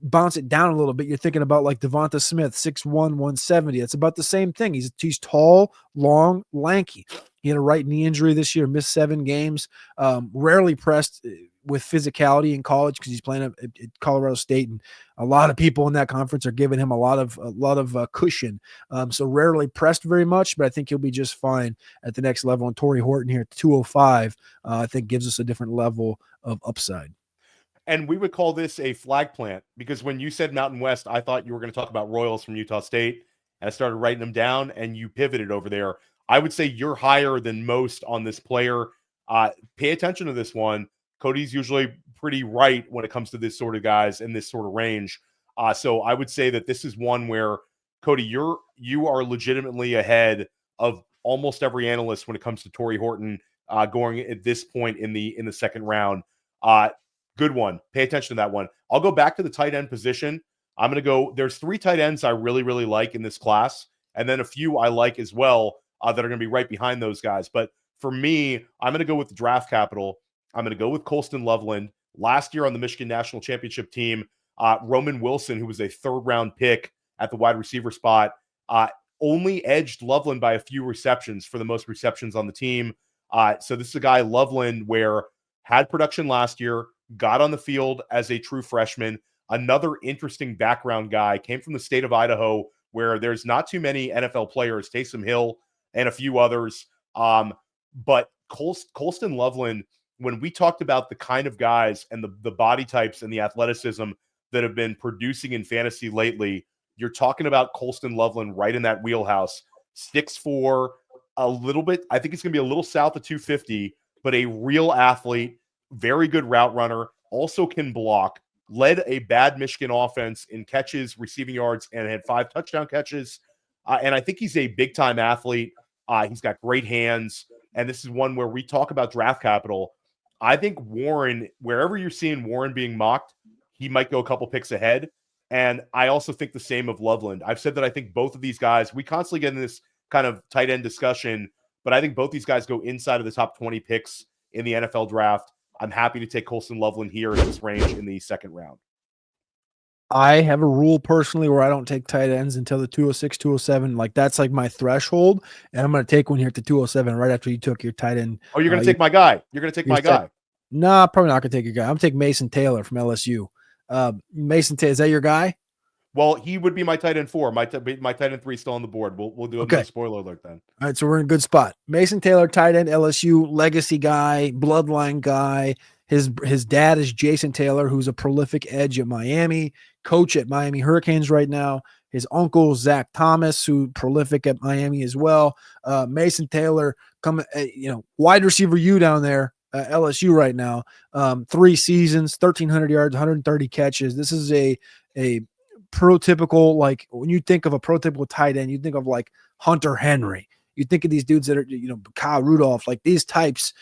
bounce it down a little bit, you're thinking about like Devonta Smith, 6'1", 170. It's about the same thing. He's tall, long, lanky. He had a right knee injury this year, missed 7 games. Rarely pressed with physicality in college because he's playing at Colorado State, and a lot of people in that conference are giving him a lot of cushion. So rarely pressed very much, but I think he'll be just fine at the next level. And Torrey Horton here at 205, I think gives us a different level of upside. And we would call this a flag plant, because when you said Mountain West, I thought you were going to talk about Royals from Utah State, and I started writing them down, and you pivoted over there. I would say you're higher than most on this player. Pay attention to this one. Cody's usually pretty right when it comes to this sort of guys in this sort of range. So I would say that this is one where, Cody, you are legitimately ahead of almost every analyst when it comes to Torrey Horton going at this point in the second round. Good one. Pay attention to that one. I'll go back to the tight end position. I'm going to go, there's 3 tight ends I really, really like in this class, and then a few I like as well that are going to be right behind those guys. But for me, I'm going to go with the draft capital. I'm going to go with Colston Loveland. Last year on the Michigan National Championship team, Roman Wilson, who was a 3rd-round pick at the wide receiver spot, only edged Loveland by a few receptions for the most receptions on the team. So this is a guy, Loveland, where had production last year, got on the field as a true freshman. Another interesting background guy, came from the state of Idaho, where there's not too many NFL players, Taysom Hill and a few others. But Colston Loveland, when we talked about the kind of guys and the body types and the athleticism that have been producing in fantasy lately, you're talking about Colston Loveland right in that wheelhouse. 6'4", a little bit, I think it's going to be a little south of 250, but a real athlete, very good route runner, also can block, led a bad Michigan offense in catches, receiving yards, and had 5 touchdown catches. And I think he's a big-time athlete. He's got great hands. And this is one where we talk about draft capital. I think Warren, wherever you're seeing Warren being mocked, he might go a couple picks ahead. And I also think the same of Loveland. I've said that I think both of these guys, we constantly get in this kind of tight end discussion, but I think both these guys go inside of the top 20 picks in the NFL draft. I'm happy to take Colston Loveland here in this range in the second round. I have a rule personally where I don't take tight ends until the 206, 207. Like that's like my threshold. And I'm going to take one here at the 207 right after you took your tight end. Oh, you're going to take my guy. You're going to take my guy. Nah, probably not going to take your guy. I'm going to take Mason Taylor from LSU. Mason Taylor, is that your guy? Well, he would be my tight end 4. My tight end 3 still on the board. We'll do a spoiler alert then. All right, so we're in a good spot. Mason Taylor, tight end, LSU, legacy guy, bloodline guy. His dad is Jason Taylor, who's a prolific edge at Miami, coach at Miami Hurricanes right now. His uncle, Zach Thomas, who prolific at Miami as well. Mason Taylor, wide receiver U down there, LSU right now. 3 seasons, 1,300 yards, 130 catches. This is a prototypical, like when you think of a prototypical tight end, you think of like Hunter Henry. You think of these dudes that are, Kyle Rudolph, like these types,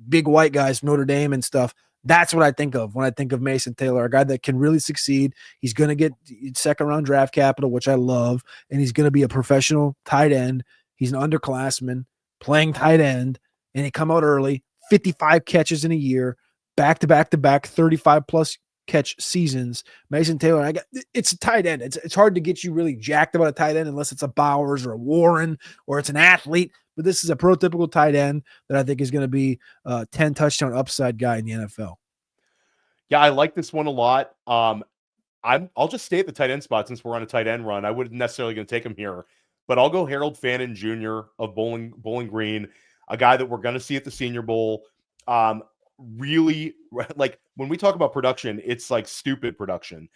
big white guys from Notre Dame and stuff. That's what I think of when I think of Mason Taylor, a guy that can really succeed. He's going to get second round draft capital, which I love, and he's going to be a professional tight end. He's an underclassman playing tight end, and he come out early, 55 catches in a year, back-to-back-to-back, 35-plus catch seasons. Mason Taylor, it's a tight end. It's hard to get you really jacked about a tight end unless it's a Bowers or a Warren or it's an athlete. But this is a prototypical tight end that I think is going to be a 10 touchdown upside guy in the NFL. Yeah, I like this one a lot. I'll just stay at the tight end spot since we're on a tight end run. I wouldn't necessarily going to take him here, but I'll go Harold Fannin Jr. of Bowling Green, a guy that we're going to see at the Senior Bowl. Really, like when we talk about production, it's like stupid production.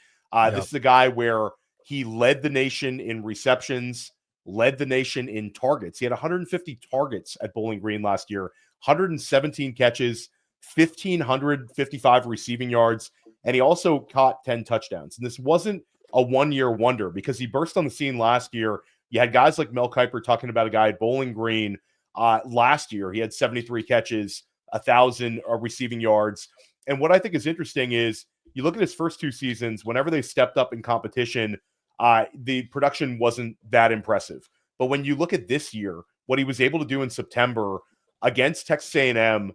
This is a guy where he led the nation in receptions, led the nation in targets. He had 150 targets at Bowling Green last year, 117 catches, 1,555 receiving yards, and he also caught 10 touchdowns. And this wasn't a one-year wonder because he burst on the scene last year. You had guys like Mel Kiper talking about a guy at Bowling Green last year. He had 73 catches, 1,000 receiving yards. And what I think is interesting is you look at his first 2 seasons, whenever they stepped up in competition, the production wasn't that impressive. But when you look at this year, what he was able to do in September against Texas A&M,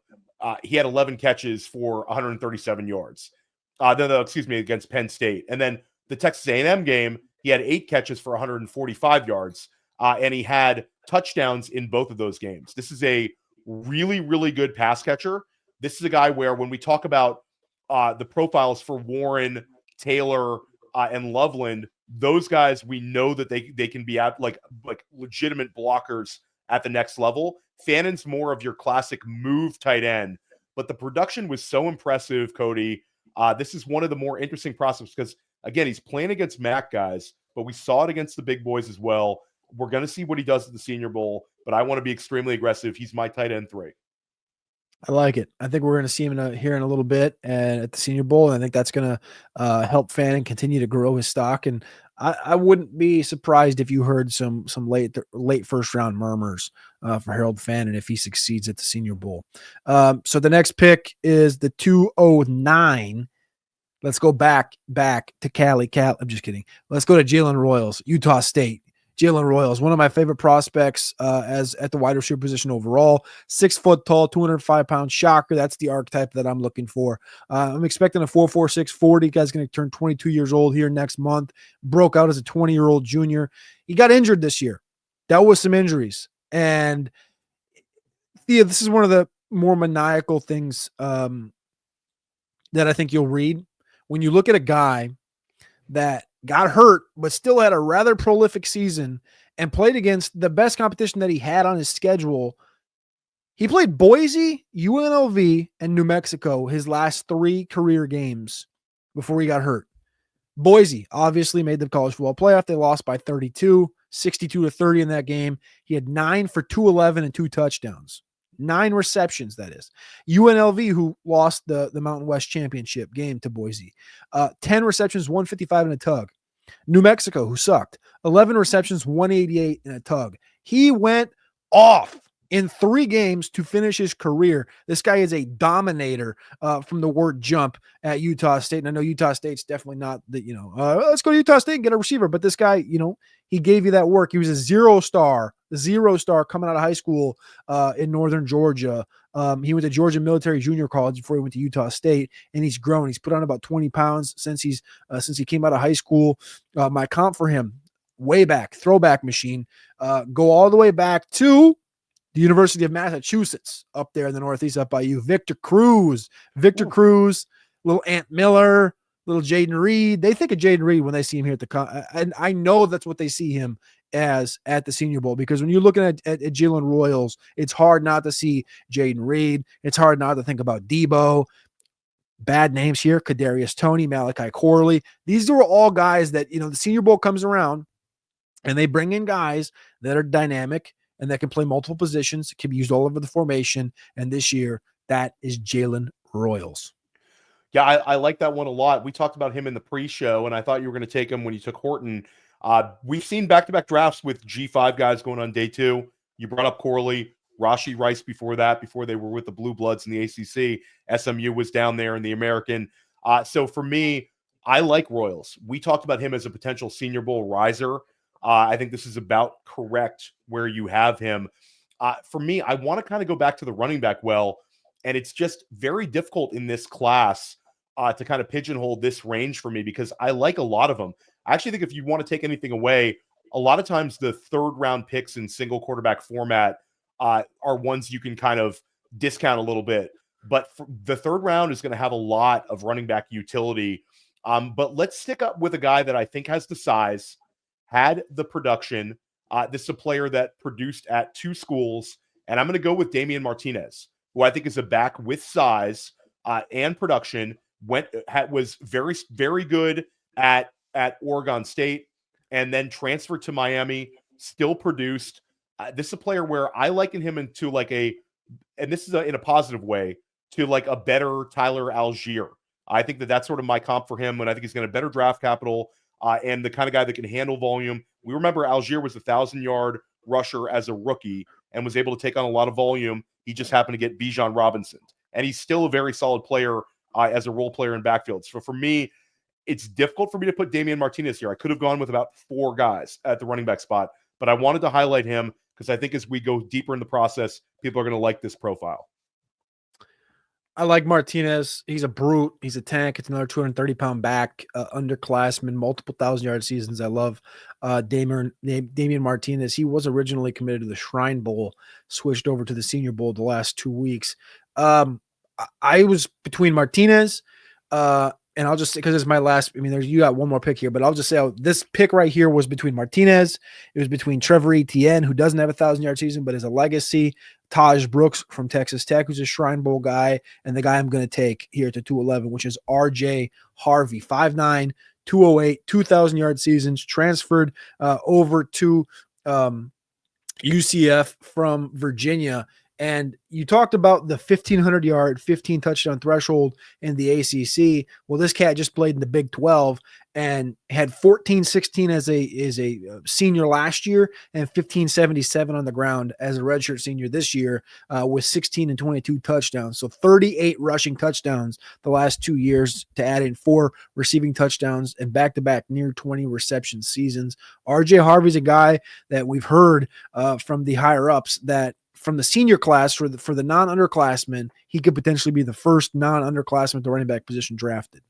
he had 11 catches for 137 yards. Against Penn State. And then the Texas A&M game, he had 8 catches for 145 yards, and he had touchdowns in both of those games. This is a really, really good pass catcher. This is a guy where when we talk about the profiles for Warren, Taylor, and Loveland, those guys, we know that they can be at like legitimate blockers at the next level. Fannin's more of your classic move tight end, but the production was so impressive, Cody. This is one of the more interesting prospects because, again, he's playing against MAC guys, but we saw it against the big boys as well. We're going to see what he does at the Senior Bowl, but I want to be extremely aggressive. He's my tight end 3. I like it. I think we're going to see him here in a little bit and at the Senior Bowl, and I think that's going to help Fannin continue to grow his stock. And I wouldn't be surprised if you heard some late first round murmurs for Harold Fannin if he succeeds at the Senior Bowl. So the next pick is the 209. Let's go back to Cali. I'm just kidding. Let's go to Jalen Royals, Utah State. Jalen Royals, one of my favorite prospects as at the wide receiver position overall. 6 foot tall, 205 pound shocker. That's the archetype that I'm looking for. I'm expecting a 4.46 40. Guy's going to turn 22 years old here next month. Broke out as a 20-year-old junior. He got injured this year. Dealt with some injuries. And Thea, this is one of the more maniacal things that I think you'll read. When you look at a guy that got hurt, but still had a rather prolific season and played against the best competition that he had on his schedule. He played Boise, UNLV, and New Mexico his last 3 career games before he got hurt. Boise obviously made the college football playoff. They lost by 32, 62-30 in that game. He had 9 for 211 and 2 touchdowns. 9 receptions, that is. UNLV, who lost the Mountain West Championship game to Boise. 10 receptions, 155 and a tug. New Mexico, who sucked. 11 receptions, 188 and a tug. He went off in 3 games to finish his career. This guy is a dominator from the word jump at Utah State. And I know Utah State's definitely not the, let's go to Utah State and get a receiver. But this guy, he gave you that work. He was a zero star coming out of high school in Northern Georgia. He went to Georgia Military Junior College before he went to Utah State, and he's grown. He's put on about 20 pounds since he came out of high school. My comp for him, way back, throwback machine, go all the way back to the University of Massachusetts up there in the Northeast, up by you. Victor Cruz, little Ant Miller, little Jaden Reed. They think of Jaden Reed when they see him here at the and I know that's what they see him as at the Senior Bowl, because when you're looking at Jalen Royals, it's hard not to see Jaden Reed. It's hard not to think about Debo. Bad names here: Kadarius Toney, Malachi Corley. These are all guys that, the Senior Bowl comes around and they bring in guys that are dynamic and that can play multiple positions, can be used all over the formation. And this year, that is Jalen Royals. Yeah, I like that one a lot. We talked about him in the pre-show, and I thought you were going to take him when you took Horton. We've seen back-to-back drafts with G5 guys going on day 2. You brought up Corley, Rashee Rice before that, before they were with the Blue Bloods in the ACC. SMU was down there in the American. So for me, I like Royals. We talked about him as a potential Senior Bowl riser. I think this is about correct where you have him. For me, I want to kind of go back to the running back well, and it's just very difficult in this class to kind of pigeonhole this range for me, because I like a lot of them. I actually think if you want to take anything away, a lot of times the 3rd round picks in single quarterback format are ones you can kind of discount a little bit. But the 3rd round is going to have a lot of running back utility. But let's stick up with a guy that I think has the size, had the production. This is a player that produced at 2 schools, and I'm going to go with Damian Martinez, who I think is a back with size and production. Was very, very good at Oregon State, and then transferred to Miami, still produced. This is a player where I liken him into and this is in a positive way, to like a better Tyler Algier. I think that's sort of my comp for him, and I think he's going to better draft capital and the kind of guy that can handle volume. We remember Algier was a 1,000-yard rusher as a rookie and was able to take on a lot of volume. He just happened to get Bijan Robinson, and he's still a very solid player as a role player in backfield. So for me, it's difficult for me to put Damian Martinez here. I could have gone with about 4 guys at the running back spot, but I wanted to highlight him because I think as we go deeper in the process, people are going to like this profile. I like Martinez. He's a brute. He's a tank. It's another 230-pound back, underclassman, multiple 1,000-yard seasons. I love Damian Martinez. He was originally committed to the Shrine Bowl, switched over to the Senior Bowl the last 2 weeks. I was between Martinez, and I'll just say, because it's my last, you got one more pick here, but I'll just say this pick right here was between Martinez. It was between Trevor Etienne, who doesn't have a 1,000-yard season, but is a legacy, Taj Brooks from Texas Tech, who's a Shrine Bowl guy, and the guy I'm going to take here to 211, which is RJ Harvey, 5'9", 208, 2,000-yard seasons, transferred over to UCF from Virginia. And you talked about the 1,500-yard, 15-touchdown threshold in the ACC. Well, this cat just played in the Big 12 and had 14-16 as a senior last year and 15-77 on the ground as a redshirt senior this year with 16 and 22 touchdowns. So 38 rushing touchdowns the last 2 years to add in 4 receiving touchdowns and back-to-back near 20 reception seasons. RJ Harvey's a guy that we've heard from the higher-ups that from the senior class for the non-underclassmen, he could potentially be the first non-underclassman at the running back position drafted.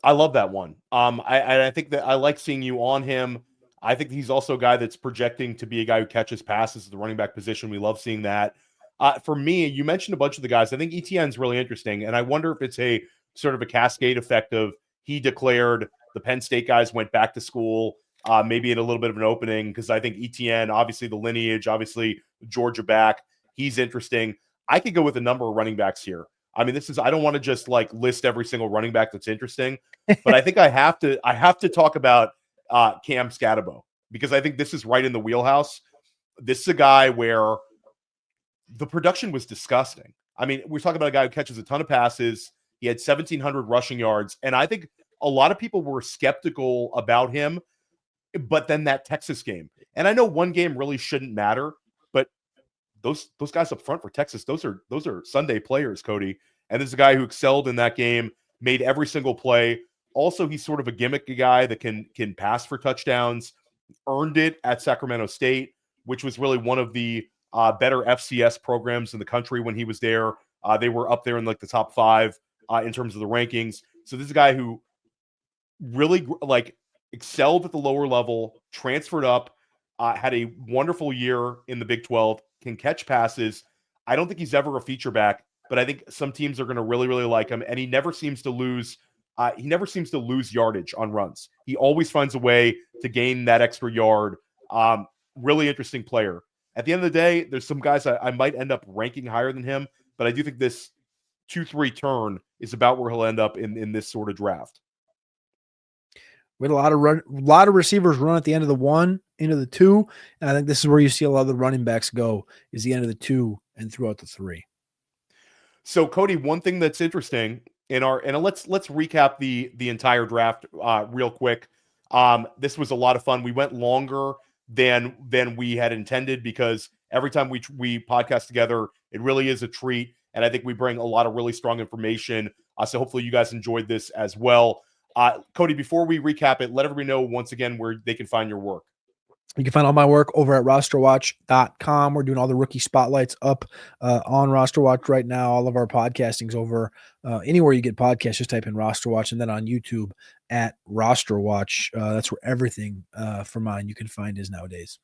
I love that one. I think that I like seeing you on him. I think he's also a guy that's projecting to be a guy who catches passes at the running back position. We love seeing that. For me, you mentioned a bunch of the guys. I think Etienne's really interesting, and I wonder if it's a sort of a cascade effect of he declared, the Penn State guys went back to school, maybe in a little bit of an opening, because I think Etienne, obviously the lineage, obviously Georgia back, he's interesting. I could go with a number of running backs here. I mean, I don't want to just like list every single running back that's interesting, but I think I have to talk about Cam Scatabo, because I think this is right in the wheelhouse. This is a guy where the production was disgusting. I mean, we're talking about a guy who catches a ton of passes. He had 1,700 rushing yards, and I think a lot of people were skeptical about him. But then that Texas game, and I know one game really shouldn't matter, but those guys up front for Texas, those are Sunday players, Cody. And this is a guy who excelled in that game, made every single play. Also, he's sort of a gimmicky guy that can pass for touchdowns. Earned it at Sacramento State, which was really one of the better FCS programs in the country when he was there. They were up there in like the top 5 in terms of the rankings. So this is a guy who really like excelled at the lower level, transferred up, had a wonderful year in the Big 12, can catch passes. I don't think he's ever a feature back, but I think some teams are going to really, really like him. And he never seems to lose. He never seems to lose yardage on runs. He always finds a way to gain that extra yard. Really interesting player. At the end of the day, there's some guys I might end up ranking higher than him, but I do think this 2-3 turn is about where he'll end up in this sort of draft. We had a lot of receivers run at the end of the 1 into the 2, and I think this is where you see a lot of the running backs go, is the end of the 2 and throughout the 3. So Cody, one thing that's interesting let's recap the entire draft real quick. This was a lot of fun. We went longer than we had intended because every time we podcast together, it really is a treat, and I think we bring a lot of really strong information. So hopefully you guys enjoyed this as well. Cody, before we recap it, let everybody know once again where they can find your work. You can find all my work over at rosterwatch.com. We're doing all the rookie spotlights up on RosterWatch right now. All of our podcasting's over anywhere you get podcasts. Just type in RosterWatch, and then on YouTube at RosterWatch. That's where everything for mine you can find is nowadays.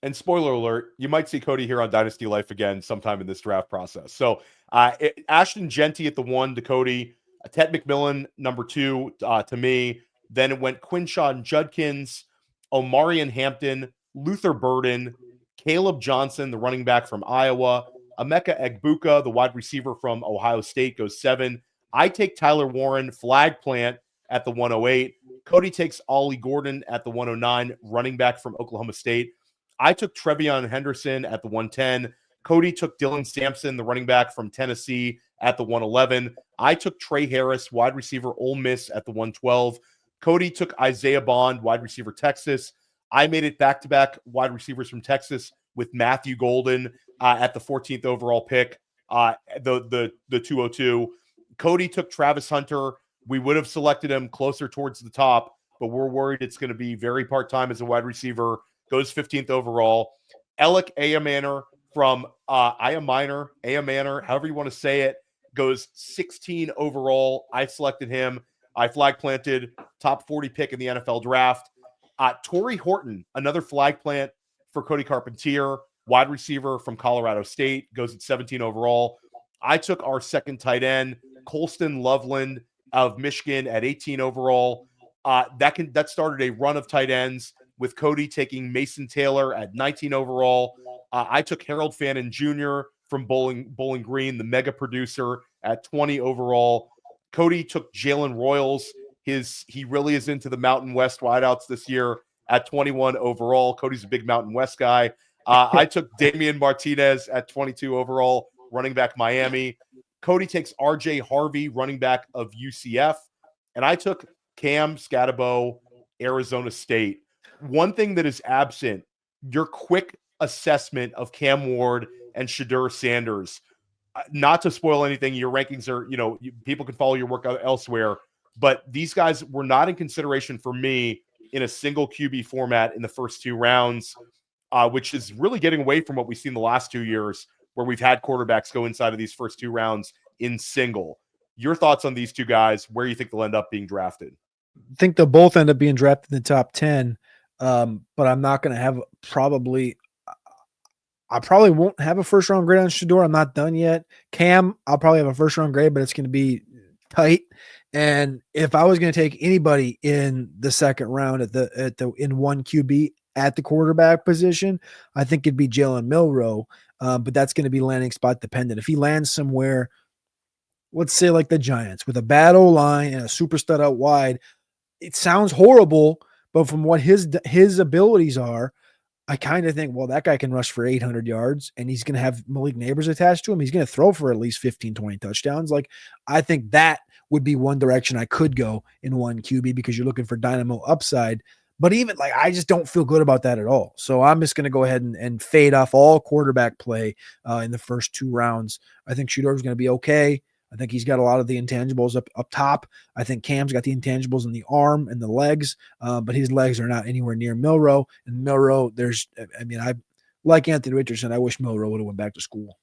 And spoiler alert, you might see Cody here on Dynasty Life again sometime in this draft process. So Ashton Jeanty at the 1 to Cody, Ted McMillan number 2 to me. Then it went Quinshon Judkins, Omarion Hampton, Luther Burden, Caleb Johnson, the running back from Iowa, Emeka Egbuka, the wide receiver from Ohio State, goes 7. I take Tyler Warren, flag plant, at the 108. Cody takes Ollie Gordon at the 109, running back from Oklahoma State. I took Trevion Henderson at the 110. Cody took Dylan Sampson, the running back from Tennessee, at the 111. I took Trey Harris, wide receiver, Ole Miss, at the 112. Cody took Isaiah Bond, wide receiver, Texas. I made it back-to-back wide receivers from Texas with Matthew Golden at the 14th overall pick, the 202. Cody took Travis Hunter. We would have selected him closer towards the top, but we're worried it's going to be very part-time as a wide receiver. Goes 15th overall. Alec Ayamaner from Ayamaner, however you want to say it, goes 16 overall. I selected him. I flag planted, top 40 pick in the NFL draft. Torrey Horton, another flag plant for Cody Carpentier, wide receiver from Colorado State, goes at 17 overall. I took our second tight end, Colston Loveland of Michigan, at 18 overall. That started a run of tight ends with Cody taking Mason Taylor at 19 overall. I took Harold Fannin Jr. from Bowling Green, the mega producer, at 20 overall. Cody took Jalen Royals. He really is into the Mountain West wideouts this year, at 21 overall. Cody's a big Mountain West guy. I took Damian Martinez at 22 overall, running back Miami. Cody takes RJ Harvey, running back of UCF. And I took Cam Scatabo, Arizona State. One thing that is absent, your quick assessment of Cam Ward and Shadur Sanders. Not to spoil anything, your rankings are, people can follow your work elsewhere, but these guys were not in consideration for me in a single QB format in the first 2 rounds, which is really getting away from what we've seen the last 2 years, where we've had quarterbacks go inside of these first 2 rounds in single. Your thoughts on these 2 guys, where you think they'll end up being drafted? I think they'll both end up being drafted in the top 10, but I'm not going to have I probably won't have a first-round grade on Shedeur. I'm not done yet. Cam, I'll probably have a first-round grade, but it's going to be tight. And if I was going to take anybody in the second round in 1 QB at the quarterback position, I think it'd be Jalen Milroe. But that's going to be landing spot dependent. If he lands somewhere, let's say like the Giants, with a bad O-line and a super stud out wide, it sounds horrible, but from what his abilities are, I kind of think, well, that guy can rush for 800 yards and he's going to have Malik Neighbors attached to him. He's going to throw for at least 15, 20 touchdowns. Like, I think that would be one direction I could go in 1 QB, because you're looking for dynamo upside. But even like, I just don't feel good about that at all. So I'm just going to go ahead and fade off all quarterback play in the first 2 rounds. I think Shedor's going to be okay. I think he's got a lot of the intangibles up top. I think Cam's got the intangibles in the arm and the legs, but his legs are not anywhere near Milroe. And Milroe, I like Anthony Richardson. I wish Milroe would have went back to school.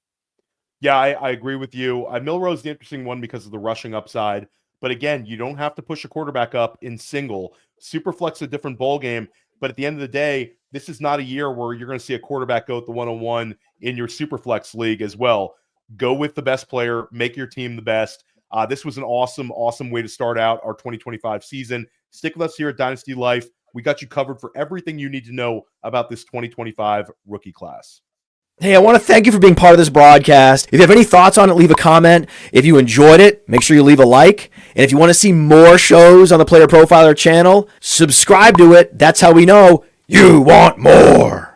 Yeah, I agree with you. Milroe's the interesting one because of the rushing upside. But again, you don't have to push a quarterback up in single. Superflex a different ball game. But at the end of the day, this is not a year where you're going to see a quarterback go at the 101 in your Superflex league as well. Go with the best player. Make your team the best. This was an awesome, awesome way to start out our 2025 season. Stick with us here at Dynasty Life. We got you covered for everything you need to know about this 2025 rookie class. Hey, I want to thank you for being part of this broadcast. If you have any thoughts on it, leave a comment. If you enjoyed it, make sure you leave a like. And if you want to see more shows on the Player Profiler channel, subscribe to it. That's how we know you want more.